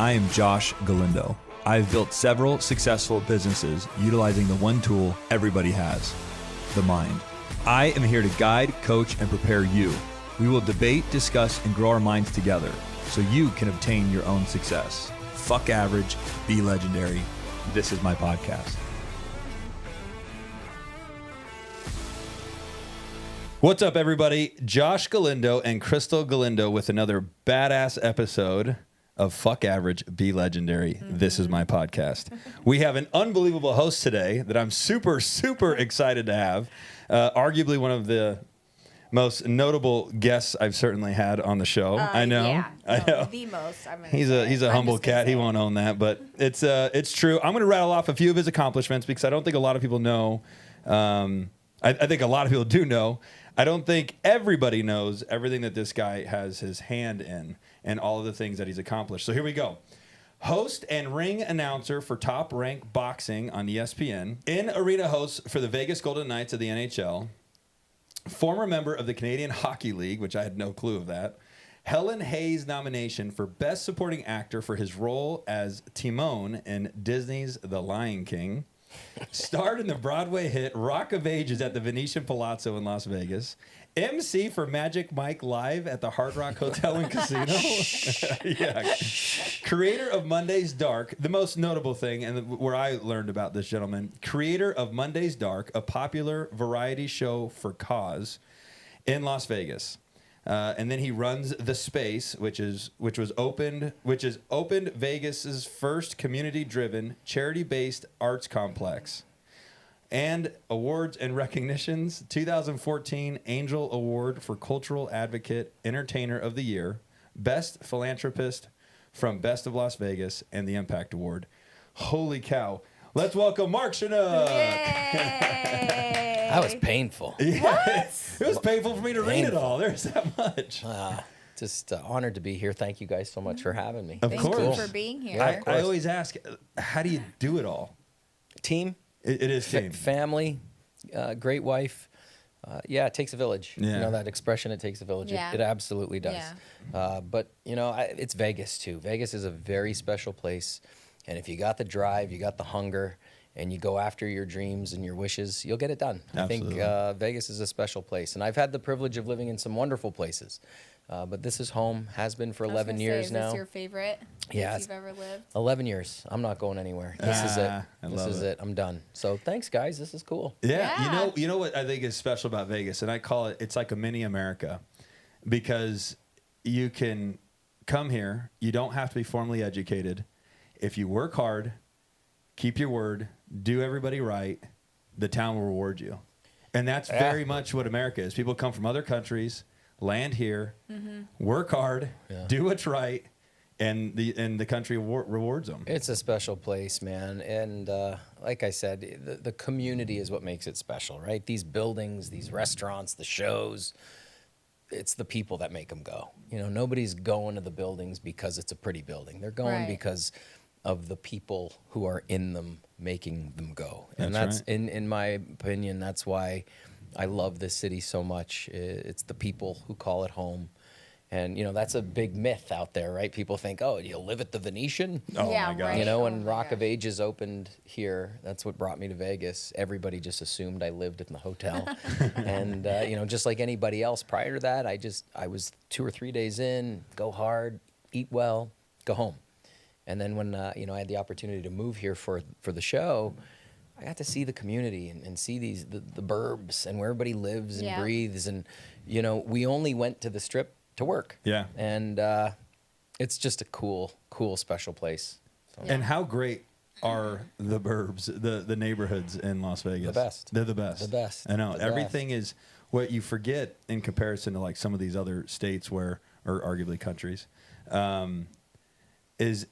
I am Josh Galindo. I've built several successful businesses utilizing the one tool everybody has, the mind. I am here to guide, coach, and prepare you. We will debate, discuss, and grow our minds together so you can obtain your own success. Fuck average, be legendary. This is my podcast. What's up, everybody? Josh Galindo and Crystal Galindo with another badass episode of Fuck Average, Be Legendary. This is my podcast. We have an unbelievable host today that I'm super, super excited to have. Arguably one of the most notable guests I've certainly had on the show. I know. Yeah, I know. The most. He's a humble cat. He won't own that, but it's true. I'm going to rattle off a few of his accomplishments because I don't think a lot of people know. I think a lot of people do know. I don't think everybody knows everything that this guy has his hand in and all of the things that he's accomplished. So here we go. Host and ring announcer for Top Rank Boxing on ESPN. In-arena host for the Vegas Golden Knights of the NHL. Former member of the Canadian Hockey League, which I had no clue of that. Helen Hayes nomination for Best Supporting Actor for his role as Timon in Disney's The Lion King. Starred in the Broadway hit Rock of Ages at the Venetian Palazzo in Las Vegas. MC for Magic Mike Live at the Hard Rock Hotel and Casino. Yeah. Creator of Monday's Dark, the most notable thing, and where I learned about this gentleman, creator of Monday's Dark, a popular variety show for cause in Las Vegas. And then he runs The Space, which is opened Vegas's first community-driven, charity-based arts complex. And awards and recognitions: 2014 Angel Award for Cultural Advocate Entertainer of the Year, Best Philanthropist from Best of Las Vegas, and the Impact Award. Holy cow. Let's welcome Mark Shunock. That was painful. Yeah. What? It was painful for me to read it all. There's that much. Just honored to be here. Thank you guys so much for having me. Of course. Thank you for being here. Yeah, I always ask, how do you do it all? Team. It is team. Family, great wife. Yeah, it takes a village. Yeah. You know that expression, it takes a village. Yeah. It absolutely does. Yeah. But, you know, it's Vegas, too. Vegas is a very special place. And if you got the drive, you got the hunger, and you go after your dreams and your wishes, you'll get it done. Absolutely. I think Vegas is a special place. And I've had the privilege of living in some wonderful places. But this is home, has been for 11 years now. Is this your favorite place you've ever lived? 11 years. I'm not going anywhere. This is it. This is it. I'm done. So thanks, guys. This is cool. Yeah. You know what I think is special about Vegas, and I call it's like a mini America, because you can come here. You don't have to be formally educated. If you work hard, keep your word, do everybody right, the town will reward you. And that's very much what America is. People come from other countries, land here, work hard, do what's right, and the country rewards them. It's a special place, man. And like I said, the community is what makes it special, right? These buildings, these restaurants, the shows, it's the people that make them go. You know, nobody's going to the buildings because it's a pretty building. They're going because of the people who are in them making them go. And that's right. In my opinion, that's why I love this city so much. It's the people who call it home. And, you know, that's a big myth out there, right? People think, oh, you'll live at the Venetian? Oh, my God. Right. You know, when Rock of Ages opened here, that's what brought me to Vegas. Everybody just assumed I lived in the hotel. And, you know, just like anybody else prior to that, I was 2 or 3 days in, go hard, eat well, go home. And then when, you know, I had the opportunity to move here for the show, I got to see the community and see the burbs and where everybody lives and breathes. And, you know, we only went to the Strip to work. Yeah. And it's just a cool, special place. So. And how great are the burbs, the neighborhoods in Las Vegas? The best. They're the best. The best. I know. Everything is what you forget in comparison to like some of these other states or arguably countries, is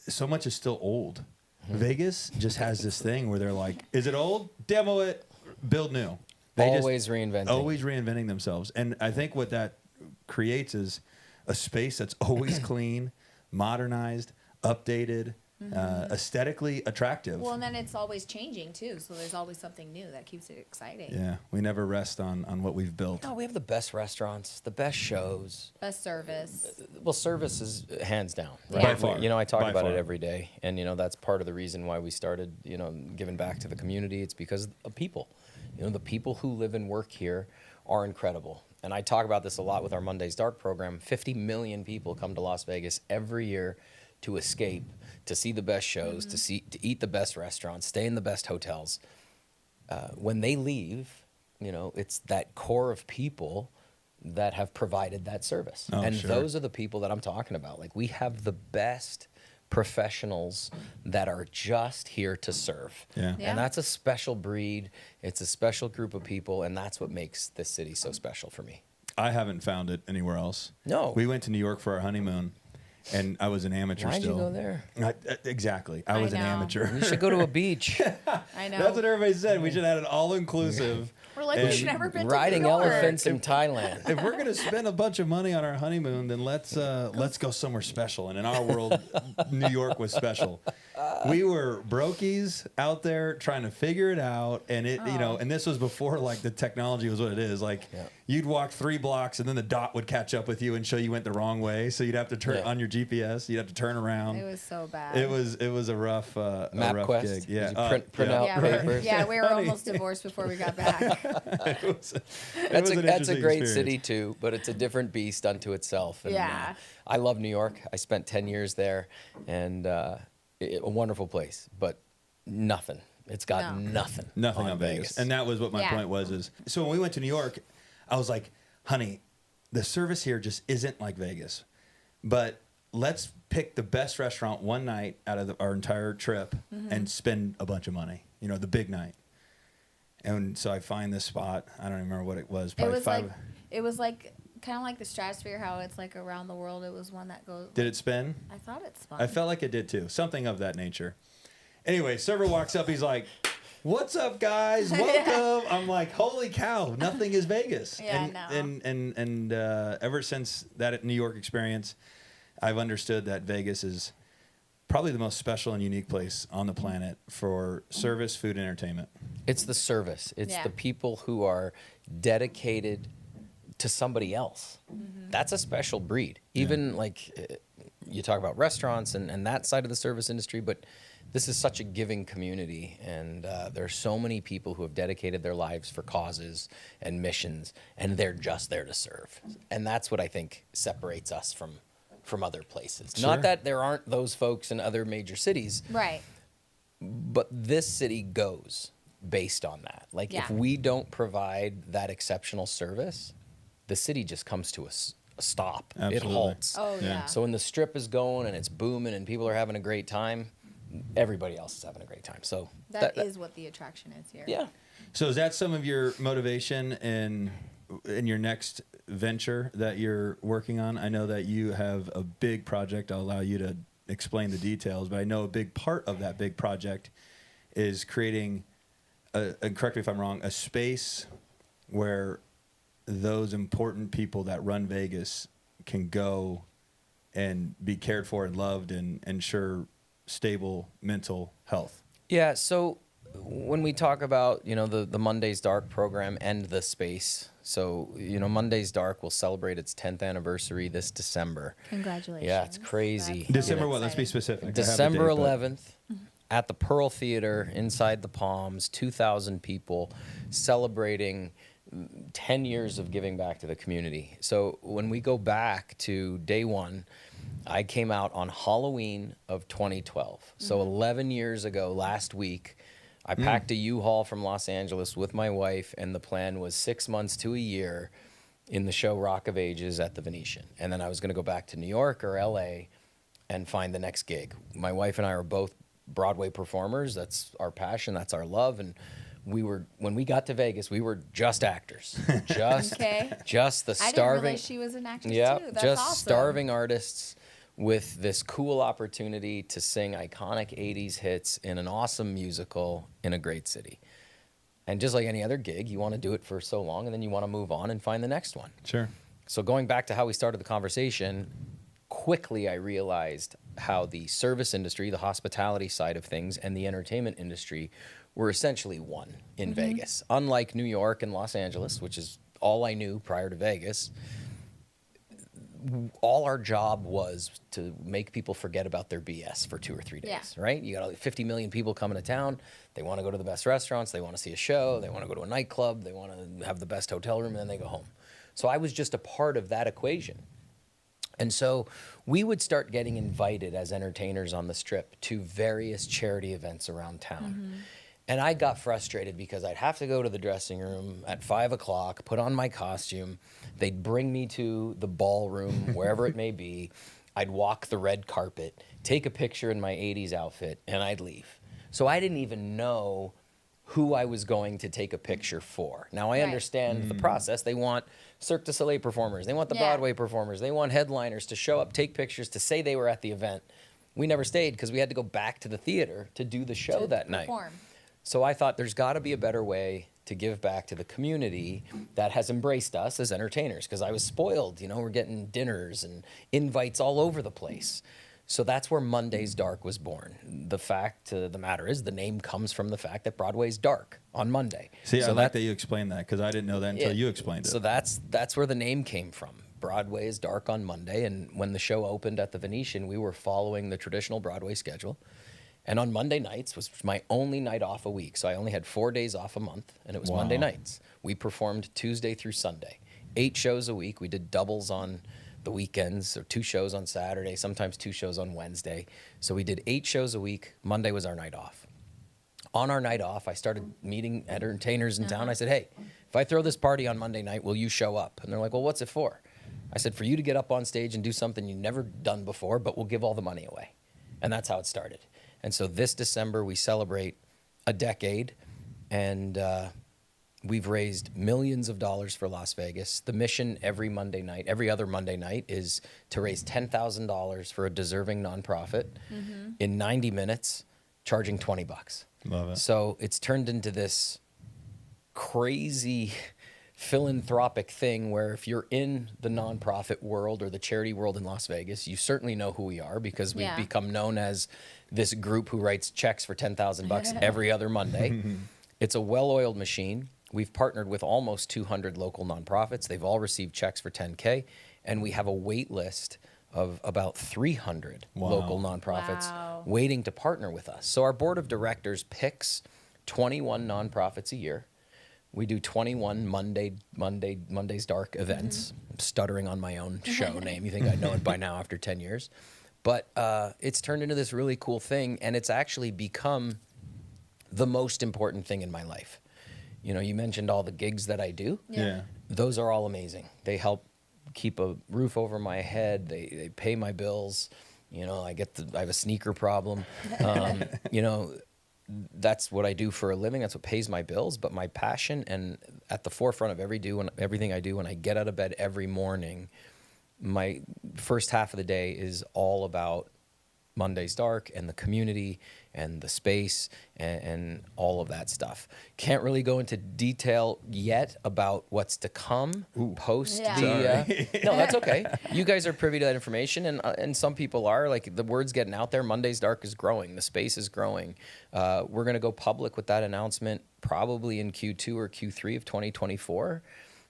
so much is still old. Vegas just has this thing where they're like, is it old? Demo it, build new. Always reinventing. Always reinventing themselves. And I think what that creates is a space that's always clean, modernized, updated, aesthetically attractive. Well, and then it's always changing too, so there's always something new that keeps it exciting. Yeah, we never rest on what we've built. No, we have the best restaurants, the best shows. Best service. Well, service is hands down. Right? By far. You know, I talk By about far. it every day. And, you know, that's part of the reason why we started, you know, giving back to the community. It's because of people. You know, the people who live and work here are incredible. And I talk about this a lot with our Mondays Dark program. 50 million people come to Las Vegas every year to escape, to see the best shows, to eat the best restaurants, stay in the best hotels. When they leave, you know, it's that core of people that have provided that service. Oh, and sure. those are the people that I'm talking about. Like, we have the best professionals that are just here to serve. Yeah. Yeah. And that's a special breed. It's a special group of people, and that's what makes this city so special for me. I haven't found it anywhere else. No. We went to New York for our honeymoon, and I was an amateur Why'd still. you go there? Exactly. I I was an know. amateur. You should go to a beach. I know. That's what everybody said. We should have had an all-inclusive. We're like, And we should never been Riding to New York. elephants in Thailand. If we're gonna spend a bunch of money on our honeymoon, then let's go somewhere special. And in our world, New York was special. We were brokies out there trying to figure it out, and and this was before like the technology was what it is. Like you'd walk 3 blocks, and then the dot would catch up with you and show you went the wrong way. So you'd have to turn on your GPS. You'd have to turn around. It was so bad. It was a rough MapQuest? gig. Did Yeah, you print out yeah, papers? we were almost divorced before we got back. That's a great experience. city too, but it's a different beast unto itself. And, Yeah. I love New York. I spent 10 years there, and a wonderful place, but nothing. It's got nothing. Nothing on Vegas. And that was what my point was. Is so when we went to New York, I was like, honey, the service here just isn't like Vegas. But let's pick the best restaurant one night out of our entire trip and spend a bunch of money. You know, the big night. And so I find this spot. I don't even remember what it was. Probably It was like kind of like the Stratosphere, how it's like around the world. It was one that goes. Did it spin? I thought it spun. I felt like it did too. Something of that nature. Anyway, server walks up. He's like, "What's up, guys? Welcome." I'm like, "Holy cow! Nothing is Vegas." Yeah, and ever since that New York experience, I've understood that Vegas is probably the most special and unique place on the planet for service, food, and entertainment. It's the service. It's the people who are dedicated to somebody else. That's a special breed. Even like you talk about restaurants and that side of the service industry, but this is such a giving community, and there are so many people who have dedicated their lives for causes and missions, and they're just there to serve. And that's what I think separates us from other places. Sure. Not that there aren't those folks in other major cities, Right. but this city goes based on that. Like, if we don't provide that exceptional service, the city just comes to a stop. Absolutely. It halts. Oh, yeah. So when the strip is going and it's booming and people are having a great time, everybody else is having a great time. So that is what the attraction is here. yeah. So is that some of your motivation in your next venture that you're working on? I know that you have a big project. I'll allow you to explain the details, but I know a big part of that big project is creating, and correct me if I'm wrong, a space where those important people that run Vegas can go and be cared for and loved and ensure stable mental health. Yeah, so when we talk about, the Mondays Dark program and the space, so, Mondays Dark will celebrate its 10th anniversary this December. Congratulations. Yeah, it's crazy. December what? Let's be specific. December 11th at the Pearl Theater inside the Palms, 2,000 people celebrating 10 years of giving back to the community. So when we go back to day one, I came out on Halloween of 2012. So 11 years ago, last week, I packed a U-Haul from Los Angeles with my wife, and the plan was 6 months to a year in the show Rock of Ages at the Venetian. And then I was going to go back to New York or LA and find the next gig. My wife and I are both Broadway performers. That's our passion. That's our love. And when we got to Vegas, we were just actors. Just the starving. I didn't realize she was an actress too. That's just awesome. starving artists with this cool opportunity to sing iconic 80s hits in an awesome musical in a great city. And just like any other gig, you want to do it for so long, and then you want to move on and find the next one. Sure. So going back to how we started the conversation, quickly I realized how the service industry, the hospitality side of things, and the entertainment industry were essentially one in Vegas. Unlike New York and Los Angeles, which is all I knew prior to Vegas, all our job was to make people forget about their BS for 2 or 3 days, right? You got 50 million people coming to town. They want to go to the best restaurants. They want to see a show. They want to go to a nightclub. They want to have the best hotel room, and then they go home. So I was just a part of that equation. And so we would start getting invited as entertainers on the Strip to various charity events around town. And I got frustrated because I'd have to go to the dressing room at 5 o'clock, put on my costume. They'd bring me to the ballroom, wherever it may be. I'd walk the red carpet, take a picture in my 80s outfit, and I'd leave. So I didn't even know who I was going to take a picture for. Now, I understand the process. They want Cirque du Soleil performers. They want the Broadway performers. They want headliners to show up, take pictures, to say they were at the event. We never stayed because we had to go back to the theater to do the show that night. So I thought there's got to be a better way to give back to the community that has embraced us as entertainers, because I was spoiled. You know, we're getting dinners and invites all over the place. So that's where Monday's Dark was born. The fact of the matter is the name comes from the fact that Broadway's dark on Monday. See, so I like that you explained that, because I didn't know that until you explained it. So that's where the name came from. Broadway is dark on Monday, and when the show opened at the Venetian, we were following the traditional Broadway schedule. And on Monday nights was my only night off a week. So I only had 4 days off a month, and it was Monday nights. We performed Tuesday through Sunday, 8 shows a week. We did doubles on the weekends, or 2 shows on Saturday, sometimes 2 shows on Wednesday. So we did 8 shows a week. Monday was our night off. On our night off, I started meeting entertainers in town. I said, hey, if I throw this party on Monday night, will you show up? And they're like, well, what's it for? I said, for you to get up on stage and do something you've never done before, but we'll give all the money away. And that's how it started. And so this December, we celebrate a decade, and we've raised millions of dollars for Las Vegas. The mission every other Monday night, is to raise $10,000 for a deserving nonprofit in 90 minutes, charging $20. Love it. So it's turned into this crazy philanthropic thing where if you're in the nonprofit world or the charity world in Las Vegas, you certainly know who we are, because we've become known as this group who writes checks for $10,000 every other Monday. It's a well-oiled machine. We've partnered with almost 200 local nonprofits. They've all received checks for $10K, and we have a wait list of about 300 local nonprofits waiting to partner with us. So our board of directors picks 21 nonprofits a year. We do 21 Monday's Dark events. I'm stuttering on my own show name. You think I know it by now after 10 years. But it's turned into this really cool thing, and it's actually become the most important thing in my life. You know, you mentioned all the gigs that I do. Yeah. Those are all amazing. They help keep a roof over my head. They pay my bills. You know, I have a sneaker problem. You know, that's what I do for a living. That's what pays my bills. But my passion, and at the forefront of everything I do when I get out of bed every morning, my first half of the day is all about Monday's Dark and the community and the space and all of that stuff. Can't really go into detail yet about what's to come post the... no, that's okay. You guys are privy to that information, and some people are. Like, the word's getting out there. Monday's Dark is growing. The space is growing. We're going to go public with that announcement probably in Q2 or Q3 of 2024.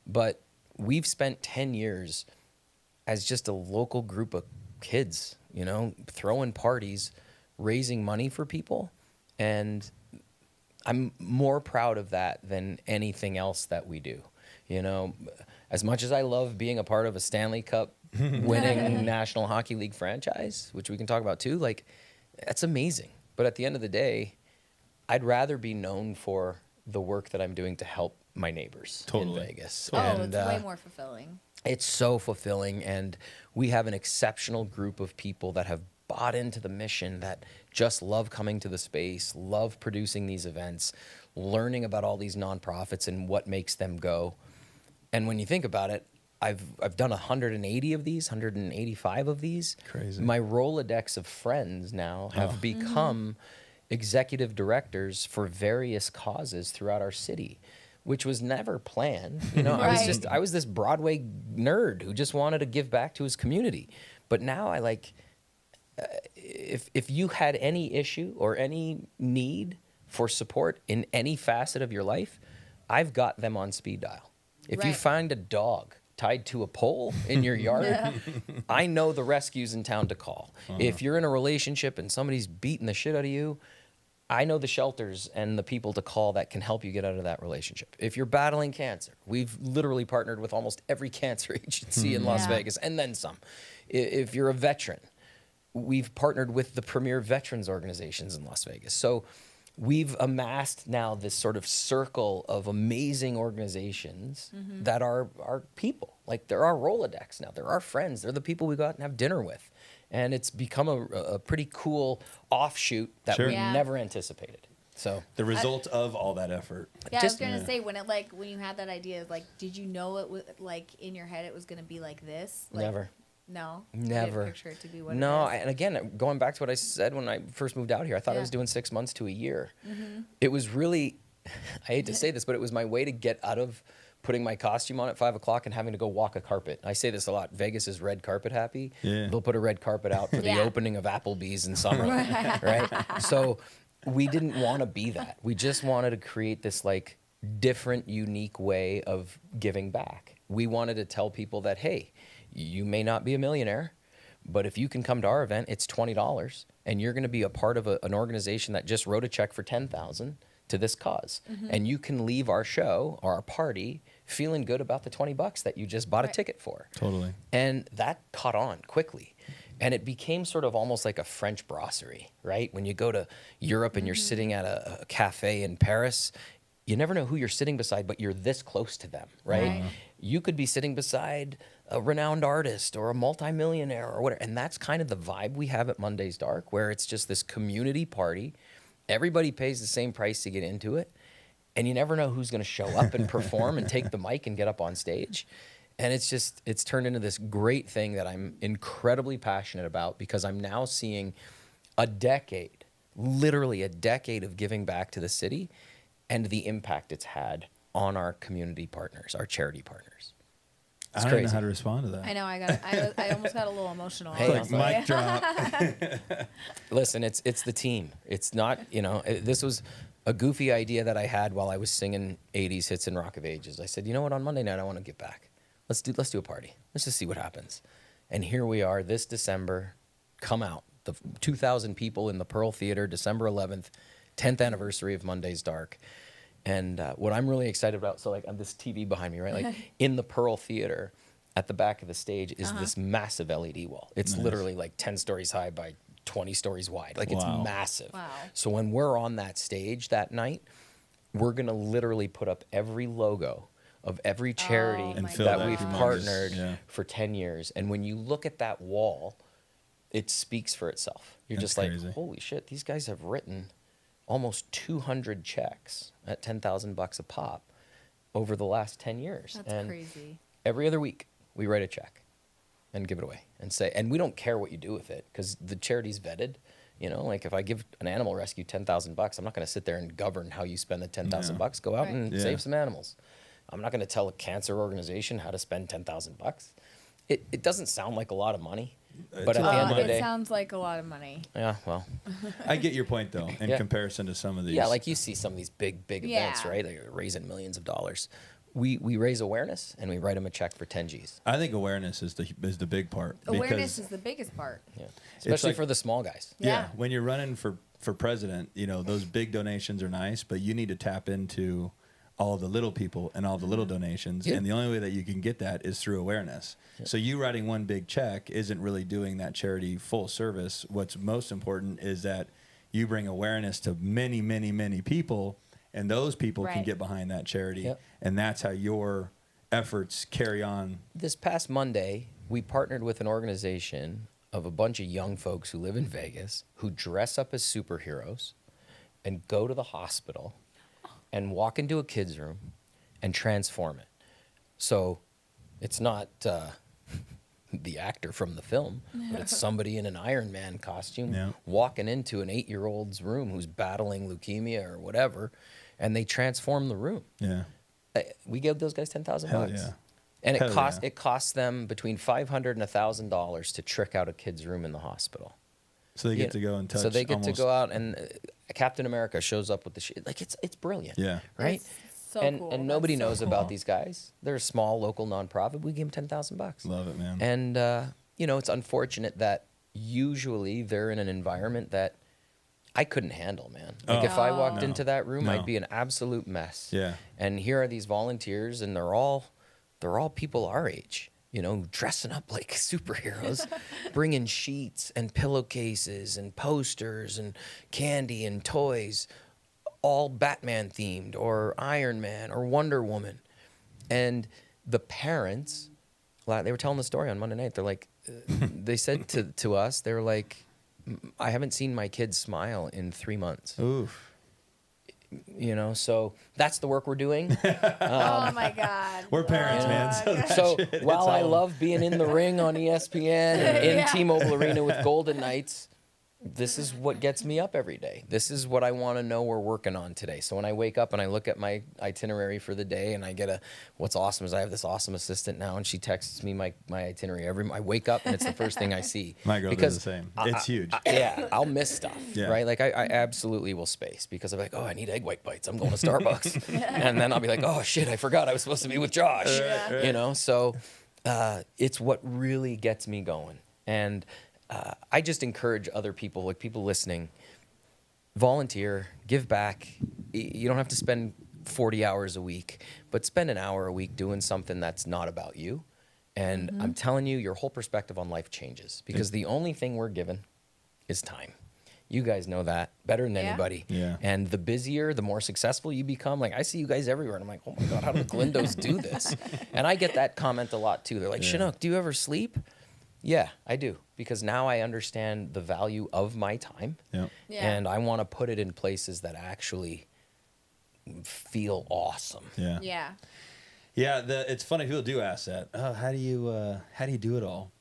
But we've spent 10 years as just a local group of kids, you know, throwing parties, raising money for people. And I'm more proud of that than anything else that we do. You know, as much as I love being a part of a Stanley Cup winning National Hockey League franchise, which we can talk about too, like, that's amazing. But at the end of the day, I'd rather be known for the work that I'm doing to help my neighbors in Vegas. It's way more fulfilling. It's so fulfilling, and we have an exceptional group of people that have bought into the mission, that just love coming to the space, love producing these events, learning about all these nonprofits and what makes them go. And when you think about it, I've done 180 of these, 185 of these. Crazy. My Rolodex of friends now have become executive directors for various causes throughout our city, which was never planned. You know, I was this Broadway nerd who just wanted to give back to his community. But now if you had any issue or any need for support in any facet of your life, I've got them on speed dial. If you Right. find a dog tied to a pole in your yard, I know the rescues in town to call. If you're in a relationship and somebody's beating the shit out of you, I know the shelters and the people to call that can help you get out of that relationship. If you're battling cancer, we've literally partnered with almost every cancer agency in Las Yeah. Vegas and then some. If you're a veteran, we've partnered with the premier veterans organizations in Las Vegas. So we've amassed now this sort of circle of amazing organizations that are our people. Like they're our Rolodex now. They're our friends. They're the people we go out and have dinner with. And it's become a pretty cool offshoot that Sure. we Yeah. never anticipated. So The result of all that effort. Yeah, Just- I was gonna say when you had that idea, like, did you know it was like in your head it was gonna be like this? Like, never. No. You didn't Never. picture it to be what No, it is. and again, going back to what I said when I first moved out here, I thought I Yeah. was doing 6 months to a year. It was really, I hate to say this, but it was my way to get out of putting my costume on at 5 o'clock and having to go walk a carpet. I say this a lot. Vegas is red carpet happy. Yeah. They'll put a red carpet out for the Yeah. opening of Applebee's in summer, right? So we didn't want to be that. We just wanted to create this like different, unique way of giving back. We wanted to tell people that, hey, you may not be a millionaire, but if you can come to our event, it's $20, and you're going to be a part of an organization that just wrote a check for $10,000 to this cause, and you can leave our show or our party feeling good about the $20 that you just bought a Right. ticket for. Totally. And that caught on quickly. And it became sort of almost like a French brasserie, right? When you go to Europe and you're sitting at a cafe in Paris, you never know who you're sitting beside, but you're this close to them, right? Right. You could be sitting beside a renowned artist or a multimillionaire or whatever. And that's kind of the vibe we have at Monday's Dark, where it's just this community party. Everybody pays the same price to get into it. And you never know who's going to show up and perform and take the mic and get up on stage. And it's turned into this great thing that I'm incredibly passionate about, because I'm now seeing a decade, literally a decade of giving back to the city and the impact it's had on our community partners, our charity partners. I It's don't even know crazy. how to respond to that. I know. I almost got a little emotional. Hey, It's like mic drop. Listen, it's the team. It's not, this was a goofy idea that I had while I was singing 80s hits and Rock of Ages. I said, you know what, on Monday night I want to give back. Let's do a party. Let's just see what happens. And here we are this December. Come out. The 2,000 people in the Pearl Theater, December 11th, 10th anniversary of Monday's Dark. And what I'm really excited about, so like on this TV behind me, right? Like in the Pearl Theater, at the back of the stage is this massive LED wall. It's literally like 10 stories high by 20 stories wide. Like it's Wow. massive. Wow. So when we're on that stage that night, we're going to literally put up every logo of every charity Oh And my fill that that we've humongous- partnered yeah. for 10 years. And when you look at that wall, it speaks for itself. You're That's just like, crazy. holy shit, these guys have written almost 200 checks at $10,000 a pop over the last 10 years. That's and crazy. every other week, we write a check and give it away and say, and we don't care what you do with it, because the charity's vetted. Like if I give an animal rescue $10,000, I'm not going to sit there and govern how you spend the $10,000. Go out Right. and Yeah. save some animals. I'm not going to tell a cancer organization how to spend $10,000. It doesn't sound like a lot of money, but It's at a the lot end of of the It day, sounds like a lot of money. yeah, well, I get your point though, in Yeah. comparison to some of these. yeah, like you see some of these big events, Yeah. right? They're raising millions of dollars. We raise awareness and we write them a check for 10 G's. I think awareness is the big part. Awareness because, is the biggest part. Yeah, especially like- for the small guys. yeah, Yeah. when you're running for president, those big donations are nice, but you need to tap into all the little people and all the little donations. Yeah. And the only way that you can get that is through awareness. So you writing one big check isn't really doing that charity full service. What's most important is that you bring awareness to many, many, many people, and those people can Right. get behind that charity. Yep. And that's how your efforts carry on. This past Monday, we partnered with an organization of a bunch of young folks who live in Vegas who dress up as superheroes and go to the hospital and walk into a kid's room and transform it. So it's not the actor from the film, but it's somebody in an Iron Man costume Yeah. walking into an 8-year-old's room who's battling leukemia or whatever, and they transform the room. Yeah. We gave those guys $10,000. Hell yeah. And Hell it costs them between $500 and $1,000 to trick out a kid's room in the hospital. So they get to go and touch. So they get almost, to go out, and Captain America shows up with the shit. Like it's brilliant. Yeah. Right. It's so and cool. and nobody That's so knows cool. about these guys. They're a small local nonprofit. We give them $10,000. Love it, man. And you know, it's unfortunate that usually they're in an environment that I couldn't handle, man. Like if I walked No. into that room, No. I'd be an absolute mess. Yeah. And here are these volunteers, and they're all people our age, you know, dressing up like superheroes, bringing sheets and pillowcases and posters and candy and toys, all Batman themed or Iron Man or Wonder Woman. And the parents, they were telling the story on Monday night. They're like, they said to us, they were like, I haven't seen my kids smile in 3 months. Oof. You know, so that's the work we're doing. Oh my God. We're parents, Oh, man. So God. So It's while I all- love being in the ring on ESPN and in Yeah. T-Mobile Arena with Golden Knights, this is what gets me up every day. This is what I want to know we're working on today. So when I wake up and I look at my itinerary for the day, and I get what's awesome is I have this awesome assistant now, and she texts me my itinerary I wake up and it's the first thing I see. My girl does the same. It's huge. Yeah, I'll miss stuff, Yeah. right? Like I absolutely will space because I'm like, oh, I need egg white bites. I'm going to Starbucks, and then I'll be like, oh shit, I forgot I was supposed to be with Josh. Yeah. You know, so it's what really gets me going, and I just encourage other people, like people listening, volunteer, give back. You don't have to spend 40 hours a week, but spend an hour a week doing something that's not about you. And I'm telling you, your whole perspective on life changes because the only thing we're given is time. You guys know that better than Yeah. anybody. Yeah. And the busier, the more successful you become. Like I see you guys everywhere, and I'm like, oh my God, how do the Galindos do this? And I get that comment a lot too. They're like, Shunock, do you ever sleep? Yeah, I do, because now I understand the value of my time, Yep. Yeah. and I want to put it in places that actually feel awesome. Yeah. Yeah. Yeah, it's funny people do ask that. Oh, how do you do it all?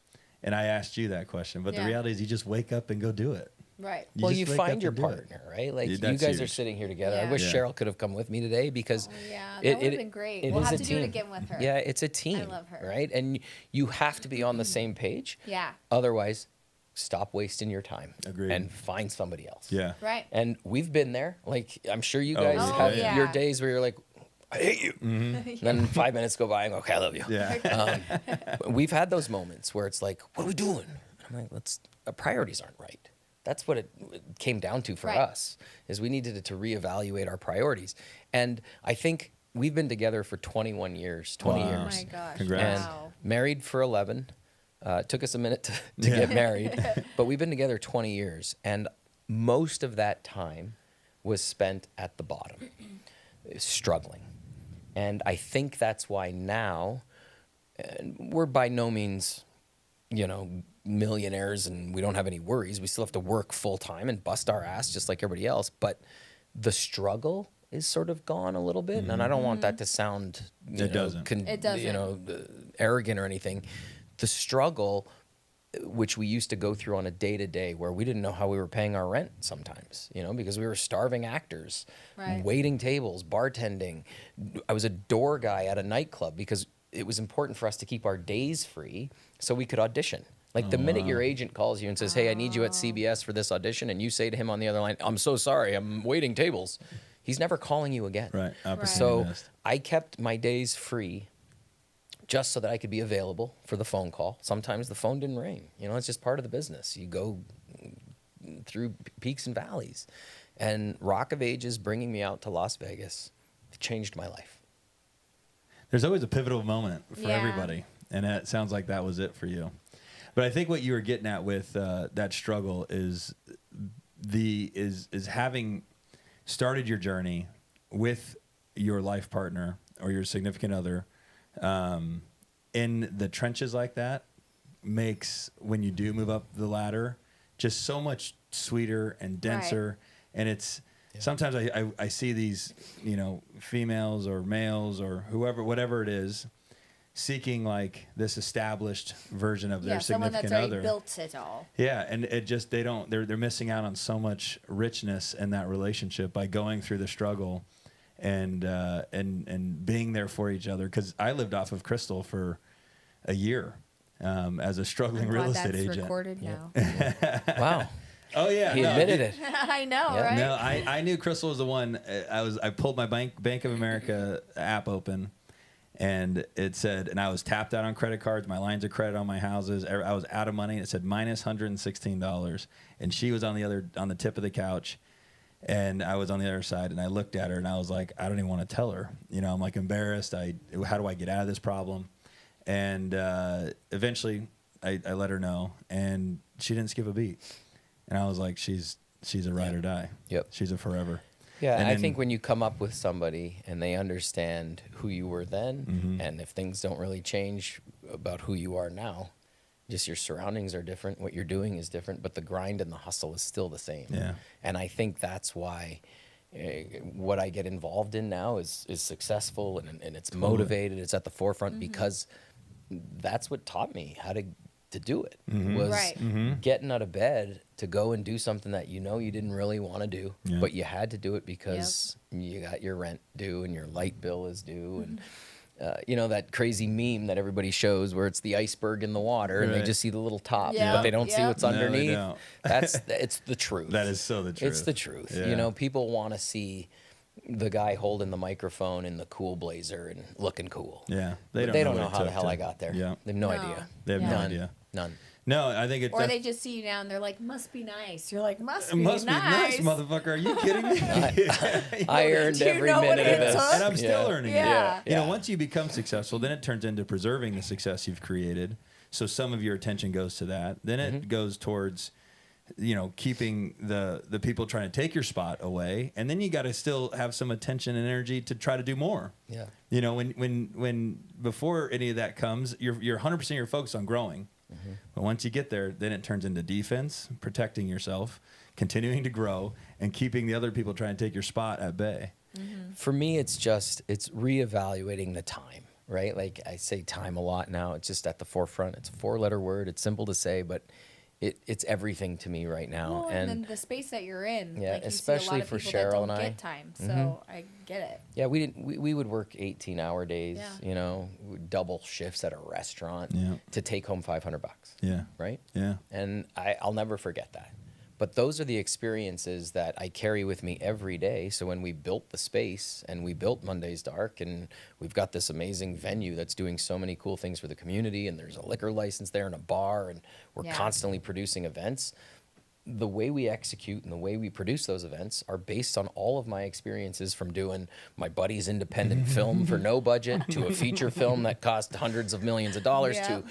And I asked you that question, but the Yeah. reality is you just wake up and go do it. Right. Well, just you wake up find your and do it. partner, right? Like Yeah, you that's guys are huge. sitting here together. I Yeah. wish Yeah. Cheryl could have come with me today because Oh, yeah, it- that would have it- been great. it We'll is have a to do it team. again with her. Yeah, it's a team. love her. Right? And you have to be on the same page. Yeah. Otherwise, stop wasting your time. Agreed. And find somebody else. Yeah. Right. And we've been there. Like I'm sure you Oh, guys yeah. have Oh, yeah. your days where you're like, I hate you. And then 5 minutes go by and go, okay, I love you. Yeah. We've had those moments where it's like, what are we doing? I'm like, priorities aren't right. That's what it came down to for Right. us, is we needed to reevaluate our priorities. And I think we've been together for 21 years, 20 Wow. Oh years. my gosh. Congrats. And Wow. married for 11. It took us a minute to Yeah. get married, but we've been together 20 years. And most of that time was spent at the bottom, struggling. And I think that's why now we're by no means, millionaires and we don't have any worries. We still have to work full time and bust our ass just like everybody else. But the struggle is sort of gone a little bit. And I don't want that to sound, It doesn't. It doesn't. Arrogant or anything. The struggle, which we used to go through on a day-to-day, where we didn't know how we were paying our rent sometimes, because we were starving actors, Right. waiting tables, bartending. I was a door guy at a nightclub because it was important for us to keep our days free so we could audition. Like the minute your agent calls you and says, hey, I need you at CBS for this audition, and you say to him on the other line, I'm so sorry, I'm waiting tables, he's never calling you again. Right. Opportunity So missed. I kept my days free just so that I could be available for the phone call. Sometimes the phone didn't ring. It's just part of the business. You go through peaks and valleys. And Rock of Ages bringing me out to Las Vegas changed my life. There's always a pivotal moment for Yeah. everybody, and it sounds like that was it for you. But I think what you were getting at with that struggle is having started your journey with your life partner or your significant other in the trenches like that makes, when you do move up the ladder, just so much sweeter and denser. And it's sometimes I see these, females or males or whatever it is, seeking like this established version of their someone significant that's already other. built it all. Yeah, and it just they're missing out on so much richness in that relationship by going through the struggle and being there for each other. Because I lived off of Crystal for a year as a struggling I'm real glad estate that's agent. recorded now. Wow. Oh yeah, He no, admitted he- it. I know, Yeah. right? No, I knew Crystal was the one. I pulled my Bank of America app open, and it said, and I was tapped out on credit cards. My lines of credit on my houses. I was out of money. And it said minus $116, and she was on the tip of the couch, and I was on the other side. And I looked at her, and I was like, I don't even want to tell her. You know, I'm like embarrassed. How do I get out of this problem? And eventually, I let her know, and she didn't skip a beat. And I was like, she's a ride or die. Yep. She's a forever. Yeah, And I then- think when you come up with somebody and they understand who you were then, and if things don't really change about who you are now, just your surroundings are different, what you're doing is different, but the grind and the hustle is still the same. Yeah. And I think that's why what I get involved in now is successful and it's motivated, it's at the forefront because that's what taught me how to do it was Right. getting out of bed to go and do something that you know you didn't really want to do, Yeah. but you had to do it because you got your rent due and your light bill is due and you know that crazy meme that everybody shows where it's the iceberg in the water and they Right. just see the little top Yeah. but they don't see Yeah. what's No, they underneath. don't. It's the truth. That is so the truth. It's the truth. Yeah. You know, people want to see the guy holding the microphone in the cool blazer and looking cool. Yeah. But they don't know what it how the took hell to- I got there. Yeah. They have no No. idea. They have no None. idea. None. No, I think it's. Or they just see you now and they're like, must be nice. You're like, must it be must nice. be nice, motherfucker. Are you kidding me? I earned Do you every know what minute it of this. took? And I'm still earning Yeah. it. You know, once you become successful, then it turns into preserving the success you've created. So some of your attention goes to that. Then it goes towards, you know, keeping the people trying to take your spot away. And then you got to still have some attention and energy to try to do more. Yeah. You know, when before any of that comes, you're 100% you're focused on growing. But once you get there, then it turns into defense, protecting yourself, continuing to grow, and keeping the other people trying to take your spot at bay. For me, it's reevaluating the time, right? Like I say time a lot now. It's just at the forefront. It's a 4-letter word. It's simple to say, but it's everything to me right now. Well, and then the space that you're in, Yeah, like you especially see a lot of for people Cheryl that don't and I. get time, so I get it. yeah, we would work 18-hour days, Yeah. you know, double shifts at a restaurant Yeah. to take home $500, Yeah. right? Yeah. And I'll never forget that. But those are the experiences that I carry with me every day. So when we built the space and we built Monday's Dark and we've got this amazing venue that's doing so many cool things for the community and there's a liquor license there and a bar and we're Yeah. constantly producing events, the way we execute and the way we produce those events are based on all of my experiences from doing my buddy's independent film for no budget to a feature film that cost hundreds of millions of dollars Yeah. to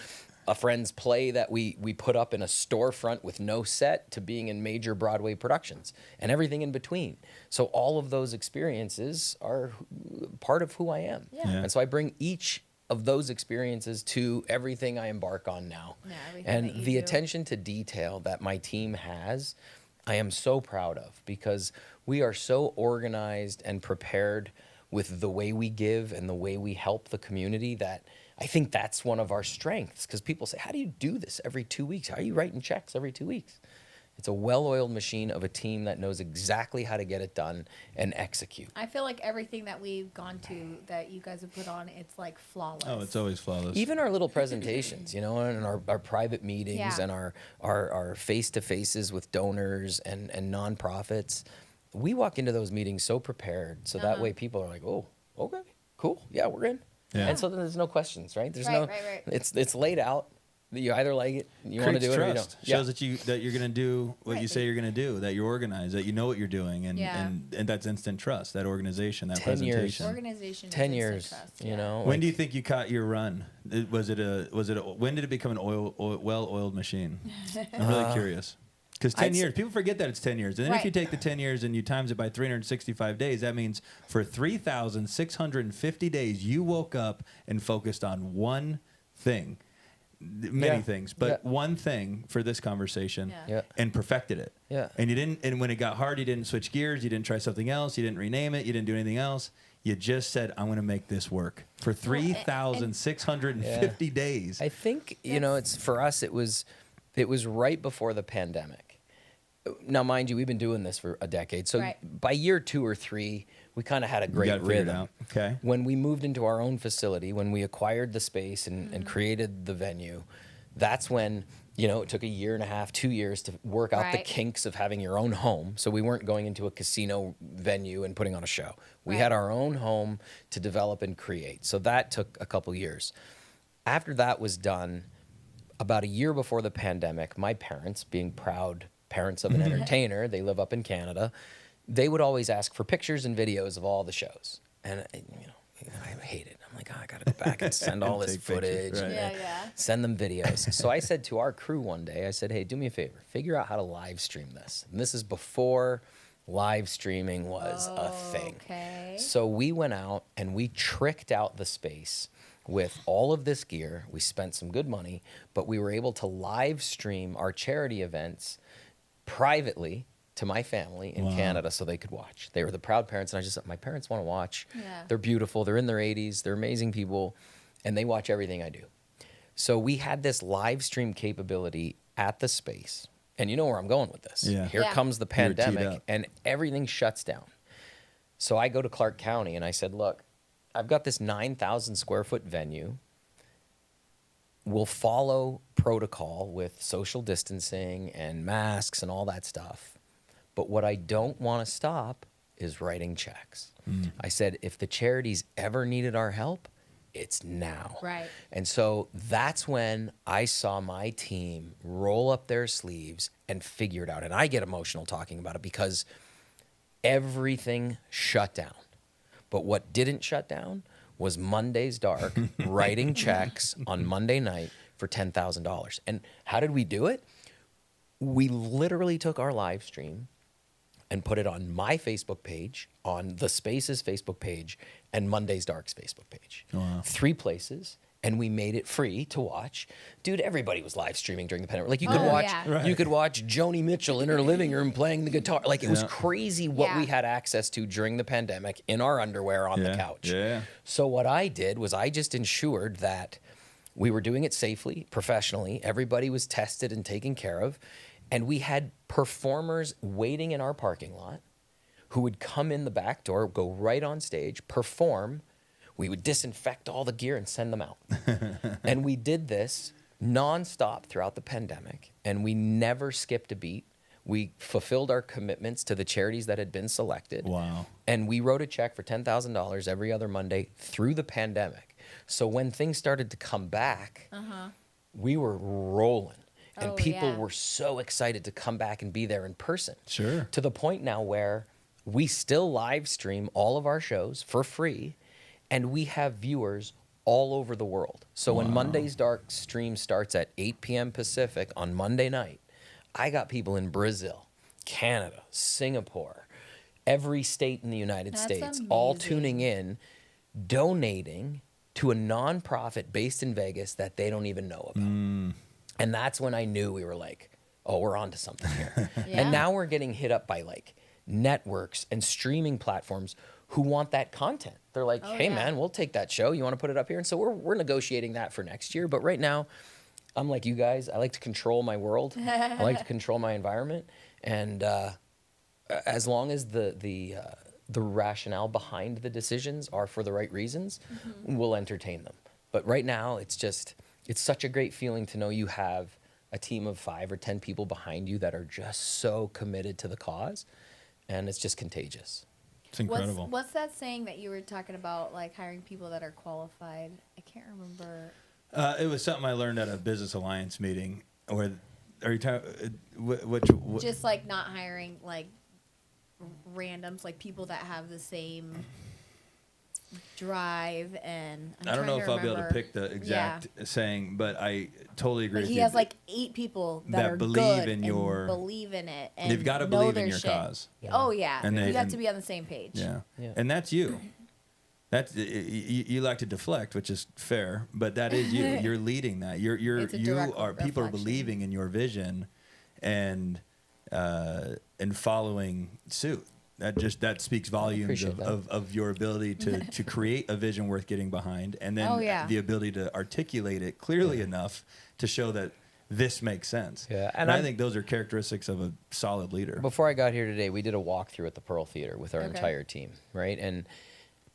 a friend's play that we put up in a storefront with no set to being in major Broadway productions and everything in between. So all of those experiences are part of who I am. Yeah. Yeah. And so I bring each of those experiences to everything I embark on now. Yeah, everything And that you the do. attention to detail that my team has, I am so proud of because we are so organized and prepared with the way we give and the way we help the community that I think that's one of our strengths because people say, how do you do this every 2 weeks? How are you writing checks every 2 weeks? It's a well-oiled machine of a team that knows exactly how to get it done and execute. I feel like everything that we've gone to that you guys have put on, it's like flawless. Oh, it's always flawless. Even our little presentations, you know, and our private meetings Yeah. and our face-to-faces with donors and nonprofits, we walk into those meetings so prepared. So that way people are like, oh, okay, cool. Yeah, we're in. Yeah. And so then there's no questions, right? There's Right. It's laid out. You either like it, you want to Creates do it or you trust. don't. Shows that you're going to do what you Right. say you're going to do, that you're organized, that you know what you're doing, and Yeah. and that's instant trust, that organization, that 10 years. presentation. Organization. is 10 instant years, trust, you yeah. know. When like- do you think you caught your run? When did it become an well-oiled machine? I'm really curious. Because 10 I'd years, people forget that it's 10 years. And then if Right. you take the 10 years and you times it by 365 days, that means for 3,650 days, you woke up and focused on one thing. Many Yeah. things, but Yeah. one thing for this conversation Yeah. Yeah. and perfected it. Yeah. And you didn't, and when it got hard, you didn't switch gears, you didn't try something else, you didn't rename it, you didn't do anything else. You just said, I'm going to make this work for 3,650 days. I think you know it's for us. It was right before the pandemic. Now, mind you, we've been doing this for a decade. So Right. by year 2 or 3, we kind of had a You great got it figured rhythm. out. Okay. When we moved into our own facility, when we acquired the space and created the venue, that's when You know, it took a year and a half, 2 years to work out the Right. kinks of having your own home. So we weren't going into a casino venue and putting on a show. We Right. had our own home to develop and create. So that took a couple years. After that was done, about a year before the pandemic, my parents, being proud parents of an entertainer, they live up in Canada, they would always ask for pictures and videos of all the shows. And, you know, I hate it. I'm like, oh, I got to go back and send all this Take pictures, footage right. and Yeah. send them videos. So I said to our crew one day, I said, hey, do me a favor, figure out how to live stream this. And this is before live streaming was a thing. Okay. So we went out and we tricked out the space with all of this gear. We spent some good money, but we were able to live stream our charity events privately to my family in Canada so they could watch. They were the proud parents, and I just said, my parents want to watch. Yeah. They're beautiful. They're in their 80s. They're amazing people, and they watch everything I do. So we had this live stream capability at the space, and you know where I'm going with this. Yeah. Here Yeah. comes the You were teed pandemic, up. and everything shuts down. So I go to Clark County, and I said, look, I've got this 9,000 square foot venue. We'll follow protocol with social distancing and masks and all that stuff. But what I don't want to stop is writing checks. I said, if the charities ever needed our help, it's now. Right. And so that's when I saw my team roll up their sleeves and figure it out. And I get emotional talking about it because everything shut down. But what didn't shut down was Monday's Dark writing checks on Monday night for $10,000. And how did we do it? We literally took our live stream and put it on my Facebook page, on the Spaces Facebook page, and Monday's Dark's Facebook page. Wow. 3 places, and we made it free to watch. Dude, everybody was live streaming during the pandemic. Like you could Oh, watch, yeah. Right. you could watch Joni Mitchell in her living room playing the guitar. Like it was Yeah. crazy what Yeah. we had access to during the pandemic in our underwear on the couch. Yeah. So what I did was I just ensured that we were doing it safely, professionally. Everybody was tested and taken care of. And we had performers waiting in our parking lot who would come in the back door, go right on stage, perform. We would disinfect all the gear and send them out. And we did this nonstop throughout the pandemic. And we never skipped a beat. We fulfilled our commitments to the charities that had been selected. Wow. And we wrote a check for $10,000 every other Monday through the pandemic. So when things started to come back, we were rolling. And Oh, people yeah. were so excited to come back and be there in person. Sure. To the point now where we still live stream all of our shows for free, and we have viewers all over the world. So when Monday's Dark stream starts at 8 p.m. Pacific on Monday night, I got people in Brazil, Canada, Singapore, every state in the United That's States, all amazing. tuning in, donating to a nonprofit based in Vegas that they don't even know about. And that's when I knew we were like, oh, we're onto something here. Yeah. And now we're getting hit up by like networks and streaming platforms who want that content. They're like, Oh, hey, yeah. man, we'll take that show. You want to put it up here? And so we're negotiating that for next year. But right now, I'm like you guys. I like to control my world. I like to control my environment. And as long as the rationale behind the decisions are for the right reasons, we'll entertain them. But right now, it's such a great feeling to know you have a team of 5 or 10 people behind you that are just so committed to the cause, and it's just contagious. It's incredible. What's that saying that you were talking about, like hiring people that are qualified? I can't remember. It was something I learned at a Business Alliance meeting. Where are you talking? Which Just like not hiring like randoms, like people that have the same drive. And I don't know if I'll be able to pick the exact saying, but I totally agree But with he you. has like 8 people that are believe good in and your- believe in it, and They've got to know believe their in your shit. cause. Oh yeah, And they- you have and- to be on the same page. Yeah. Yeah. And that's you. That's you like to deflect, which is fair, but that is you. You're leading that. It's a You direct are people are reflection. believing in your vision, and following suit. That speaks volumes appreciate that. of your ability to create a vision worth getting behind, and then Oh, yeah. the ability to articulate it clearly enough to show that this makes sense. Yeah, and and I I'm- think those are characteristics of a solid leader. Before I got here today, we did a walkthrough at the Pearl Theater with our Okay. entire team, right? And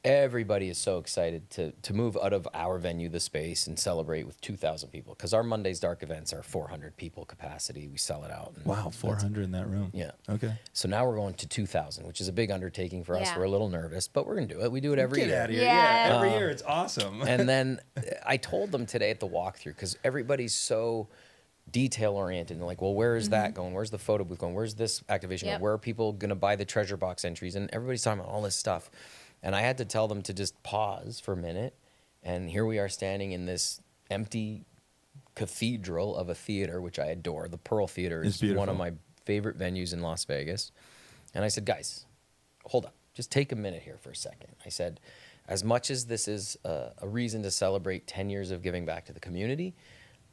everybody is so excited to move out of our venue, the space, and celebrate with 2,000 people. Because our Monday's Dark events are 400 people capacity. We sell it out. And Wow, 400 in that room. Yeah. Okay. So now we're going to 2,000, which is a big undertaking for us. Yeah. We're a little nervous, but we're going to do it. We do it every Get year. out of here. Yeah. Yeah, every year. It's awesome. And then I told them today at the walkthrough, because everybody's so detail oriented and like, well, where is that going? Where's the photo booth going? Where's this activation? Yep. Where are people going to buy the treasure box entries? And everybody's talking about all this stuff. And I had to tell them to just pause for a minute. And here we are standing in this empty cathedral of a theater, which I adore. The Pearl Theater is one of my favorite venues in Las Vegas. And I said, guys, hold up. Just take a minute here for a second. I said, as much as this is a reason to celebrate 10 years of giving back to the community,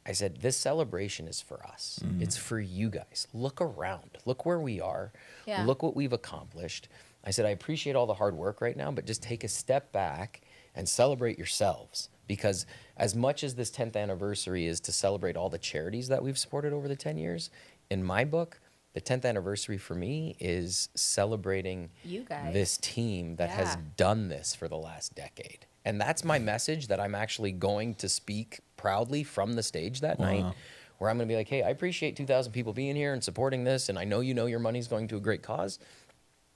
I said, this celebration is for us. It's for you guys. Look around. Look where we are. Yeah. Look what we've accomplished. I said, I appreciate all the hard work right now, but just take a step back and celebrate yourselves. Because as much as this 10th anniversary is to celebrate all the charities that we've supported over the 10 years, in my book, the 10th anniversary for me is celebrating You guys. this team that has Yeah. done this for the last decade. And that's my message that I'm actually going to speak proudly from the stage that night, where I'm going to be like, hey, I appreciate 2,000 people being here and supporting this, and I know your money's going to a great cause.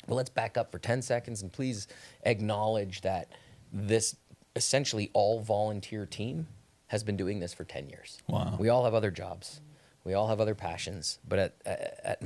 But let's back up for 10 seconds and please acknowledge that this essentially all volunteer team has been doing this for 10 years. Wow. We all have other jobs. We all have other passions. But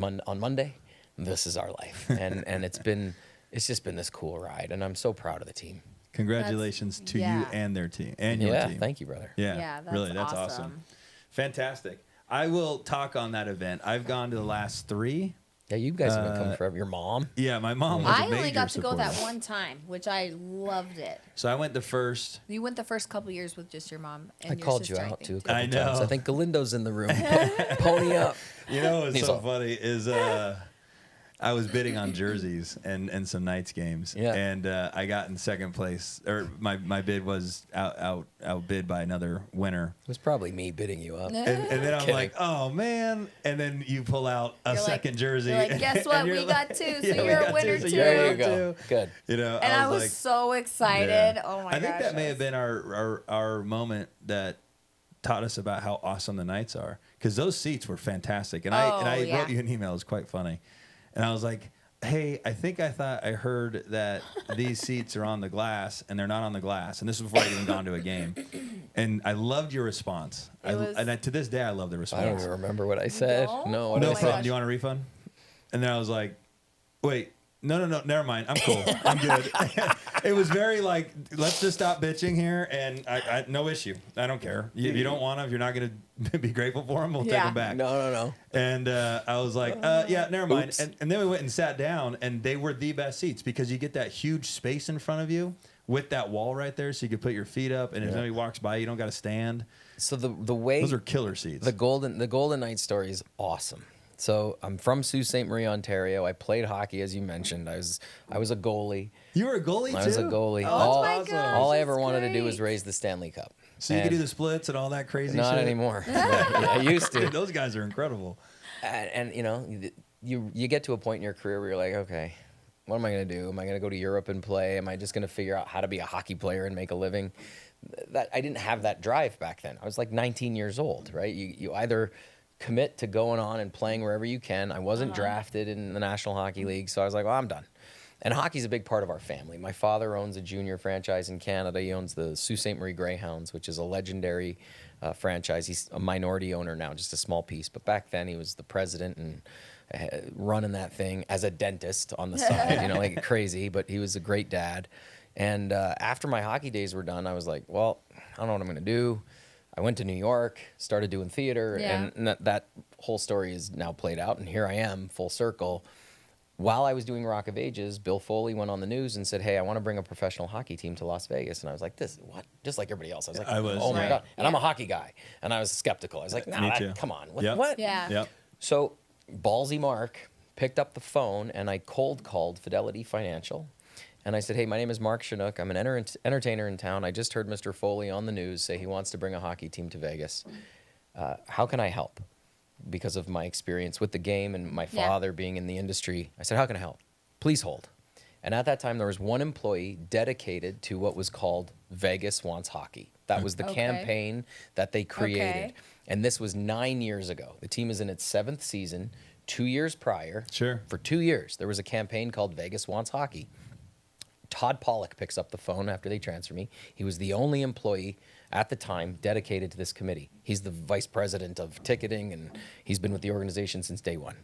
on Monday, this is our life. And it's just been this cool ride. And I'm so proud of the team. Congratulations to you yeah. and their team and your team. Thank you, brother. Yeah, Yeah, that's really, that's awesome. awesome. Fantastic. I will talk on that event. I've gone to the last 3. Yeah, you guys have been coming forever. Your mom. Yeah, my mom was a I major only got to go supporter. that one time, which I loved it. So I went the first. You went the first couple years with just your mom and I your called you sister, out I too a think. couple I know. times. I think Galindo's in the room. Pony up. You know what's He's so all- funny is I was bidding on jerseys and some Knights games. Yeah. And I got in second place, or my bid was outbid by another winner. It was probably me bidding you up. And then I'm Kidding. like, oh man! And then you pull out a You're like- second jersey. you're like, guess what? and you're We got 2, so yeah, we you're a got winner 2, so too. you're a There you winner go. too. Good. You know, And I was like, so excited. yeah. Oh my I think gosh. that may have been our moment that taught us about how awesome the Knights are, because those seats were fantastic. And I yeah. wrote you an email. It was quite funny, and I was like, hey, I thought I heard that these seats are on the glass, and they're not on the glass. And this was before I'd even gone to a game. And I loved your response. To this day, I love the I response. don't even remember what I said. don't? No, Oh what No I my said. problem. gosh. Do you want a refund? And then I was like, wait, no, never mind. I'm cool. I'm good. It was very like, let's just stop bitching here, and I no issue. I don't care. If you don't want them, if you're not going to be grateful for them, we'll take Yeah. them back. No. And I was like, yeah, never mind. Oops. And then we went and sat down, and they were the best seats because you get that huge space in front of you with that wall right there, so you could put your feet up, and if somebody walks by, you don't got to stand. So the way Those are killer seats. the Golden Knight story is awesome. So I'm from Sault Ste. Marie, Ontario. I played hockey, as you mentioned. I was a goalie. You were a goalie too? I was a goalie. Oh, all my gosh, all I that's ever wanted to do was great. raise the Stanley Cup. So you could And do the splits and all that crazy not shit? anymore. But, yeah, I used to. Dude, those guys are incredible. And you know, you get to a point in your career where you're like, okay, what am I going to do? Am I going to go to Europe and play? Am I just going to figure out how to be a hockey player and make a living? That I didn't have that drive back then. I was like 19 years old, right? You either commit to going on and playing wherever you can. I wasn't drafted in the National Hockey League, so I was like, well, I'm done. And hockey's a big part of our family. My father owns a junior franchise in Canada. He owns the Sault Ste. Marie Greyhounds, which is a legendary franchise. He's a minority owner now, just a small piece. But back then, he was the president and running that thing as a dentist on the side, you know, like crazy. But he was a great dad. And after my hockey days were done, I was like, well, I don't know what I'm going to do. I went to New York, started doing theater, Yeah. and that whole story is now played out. And here I am, full circle. While I was doing Rock of Ages, Bill Foley went on the news and said, hey, I want to bring a professional hockey team to Las Vegas. And I was like, this, what? Just like everybody else. I was like, I was, oh my Right. God. And I'm a Yeah. hockey guy. And I was skeptical. I was like, Me nah, too. come on. Yep. What? Yeah. Yep. So ballsy Mark picked up the phone and I cold called Fidelity Financial. And I said, hey, my name is Mark Shunock. I'm an entertainer in town. I just heard Mr. Foley on the news say he wants to bring a hockey team to Vegas. How can I help? Because of my experience with the game and my Yeah. father being in the industry. I said, how can I help? Please hold. And at that time, there was one employee dedicated to what was called Vegas Wants Hockey. That was the campaign that they created. Okay. And this was 9 years ago. The team is in its 7th season. 2 years prior, for 2 years, there was a campaign called Vegas Wants Hockey. Todd Pollock picks up the phone after they transfer me. He was the only employee at the time dedicated to this committee. He's the vice president of ticketing, and he's been with the organization since day one.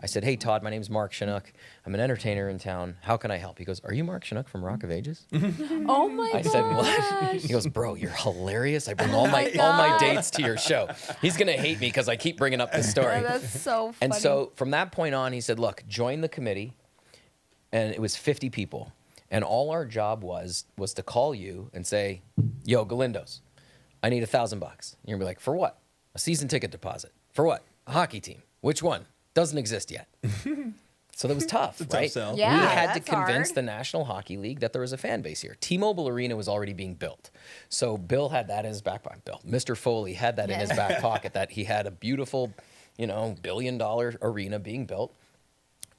I said, hey, Todd, my name's Mark Shunock. I'm an entertainer in town. How can I help? He goes, are you Mark Shunock from Rock of Ages? Oh my I gosh. said, what? He goes, bro, you're hilarious. I bring all my dates to your show. He's going to hate me because I keep bringing up this story. Oh, that's so funny. And so from that point on, he said, look, join the committee. And it was 50 people. And all our job was to call you and say, yo, Galindos, I need $1,000. You're going to be like, for what? A season ticket deposit. For what? A hockey team. Which one? Doesn't exist yet. So that was tough, right? sell. Yeah, we had to that's convince hard. the National Hockey League that there was a fan base here. T-Mobile Arena was already being built. So Bill had that in his back pocket. Mr. Foley had that in his back pocket, that he had a beautiful, $1 billion arena being built.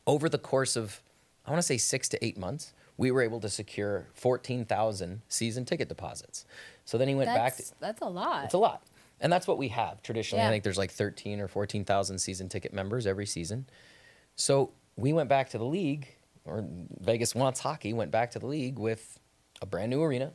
Over the course of, I want to say 6 to 8 months, we were able to secure 14,000 season ticket deposits. So then he went back to... That's a lot. It's a lot. And that's what we have traditionally. Yeah. I think there's like 13 or 14,000 season ticket members every season. So we went back to the league, or Vegas Wants Hockey went back to the league with a brand new arena,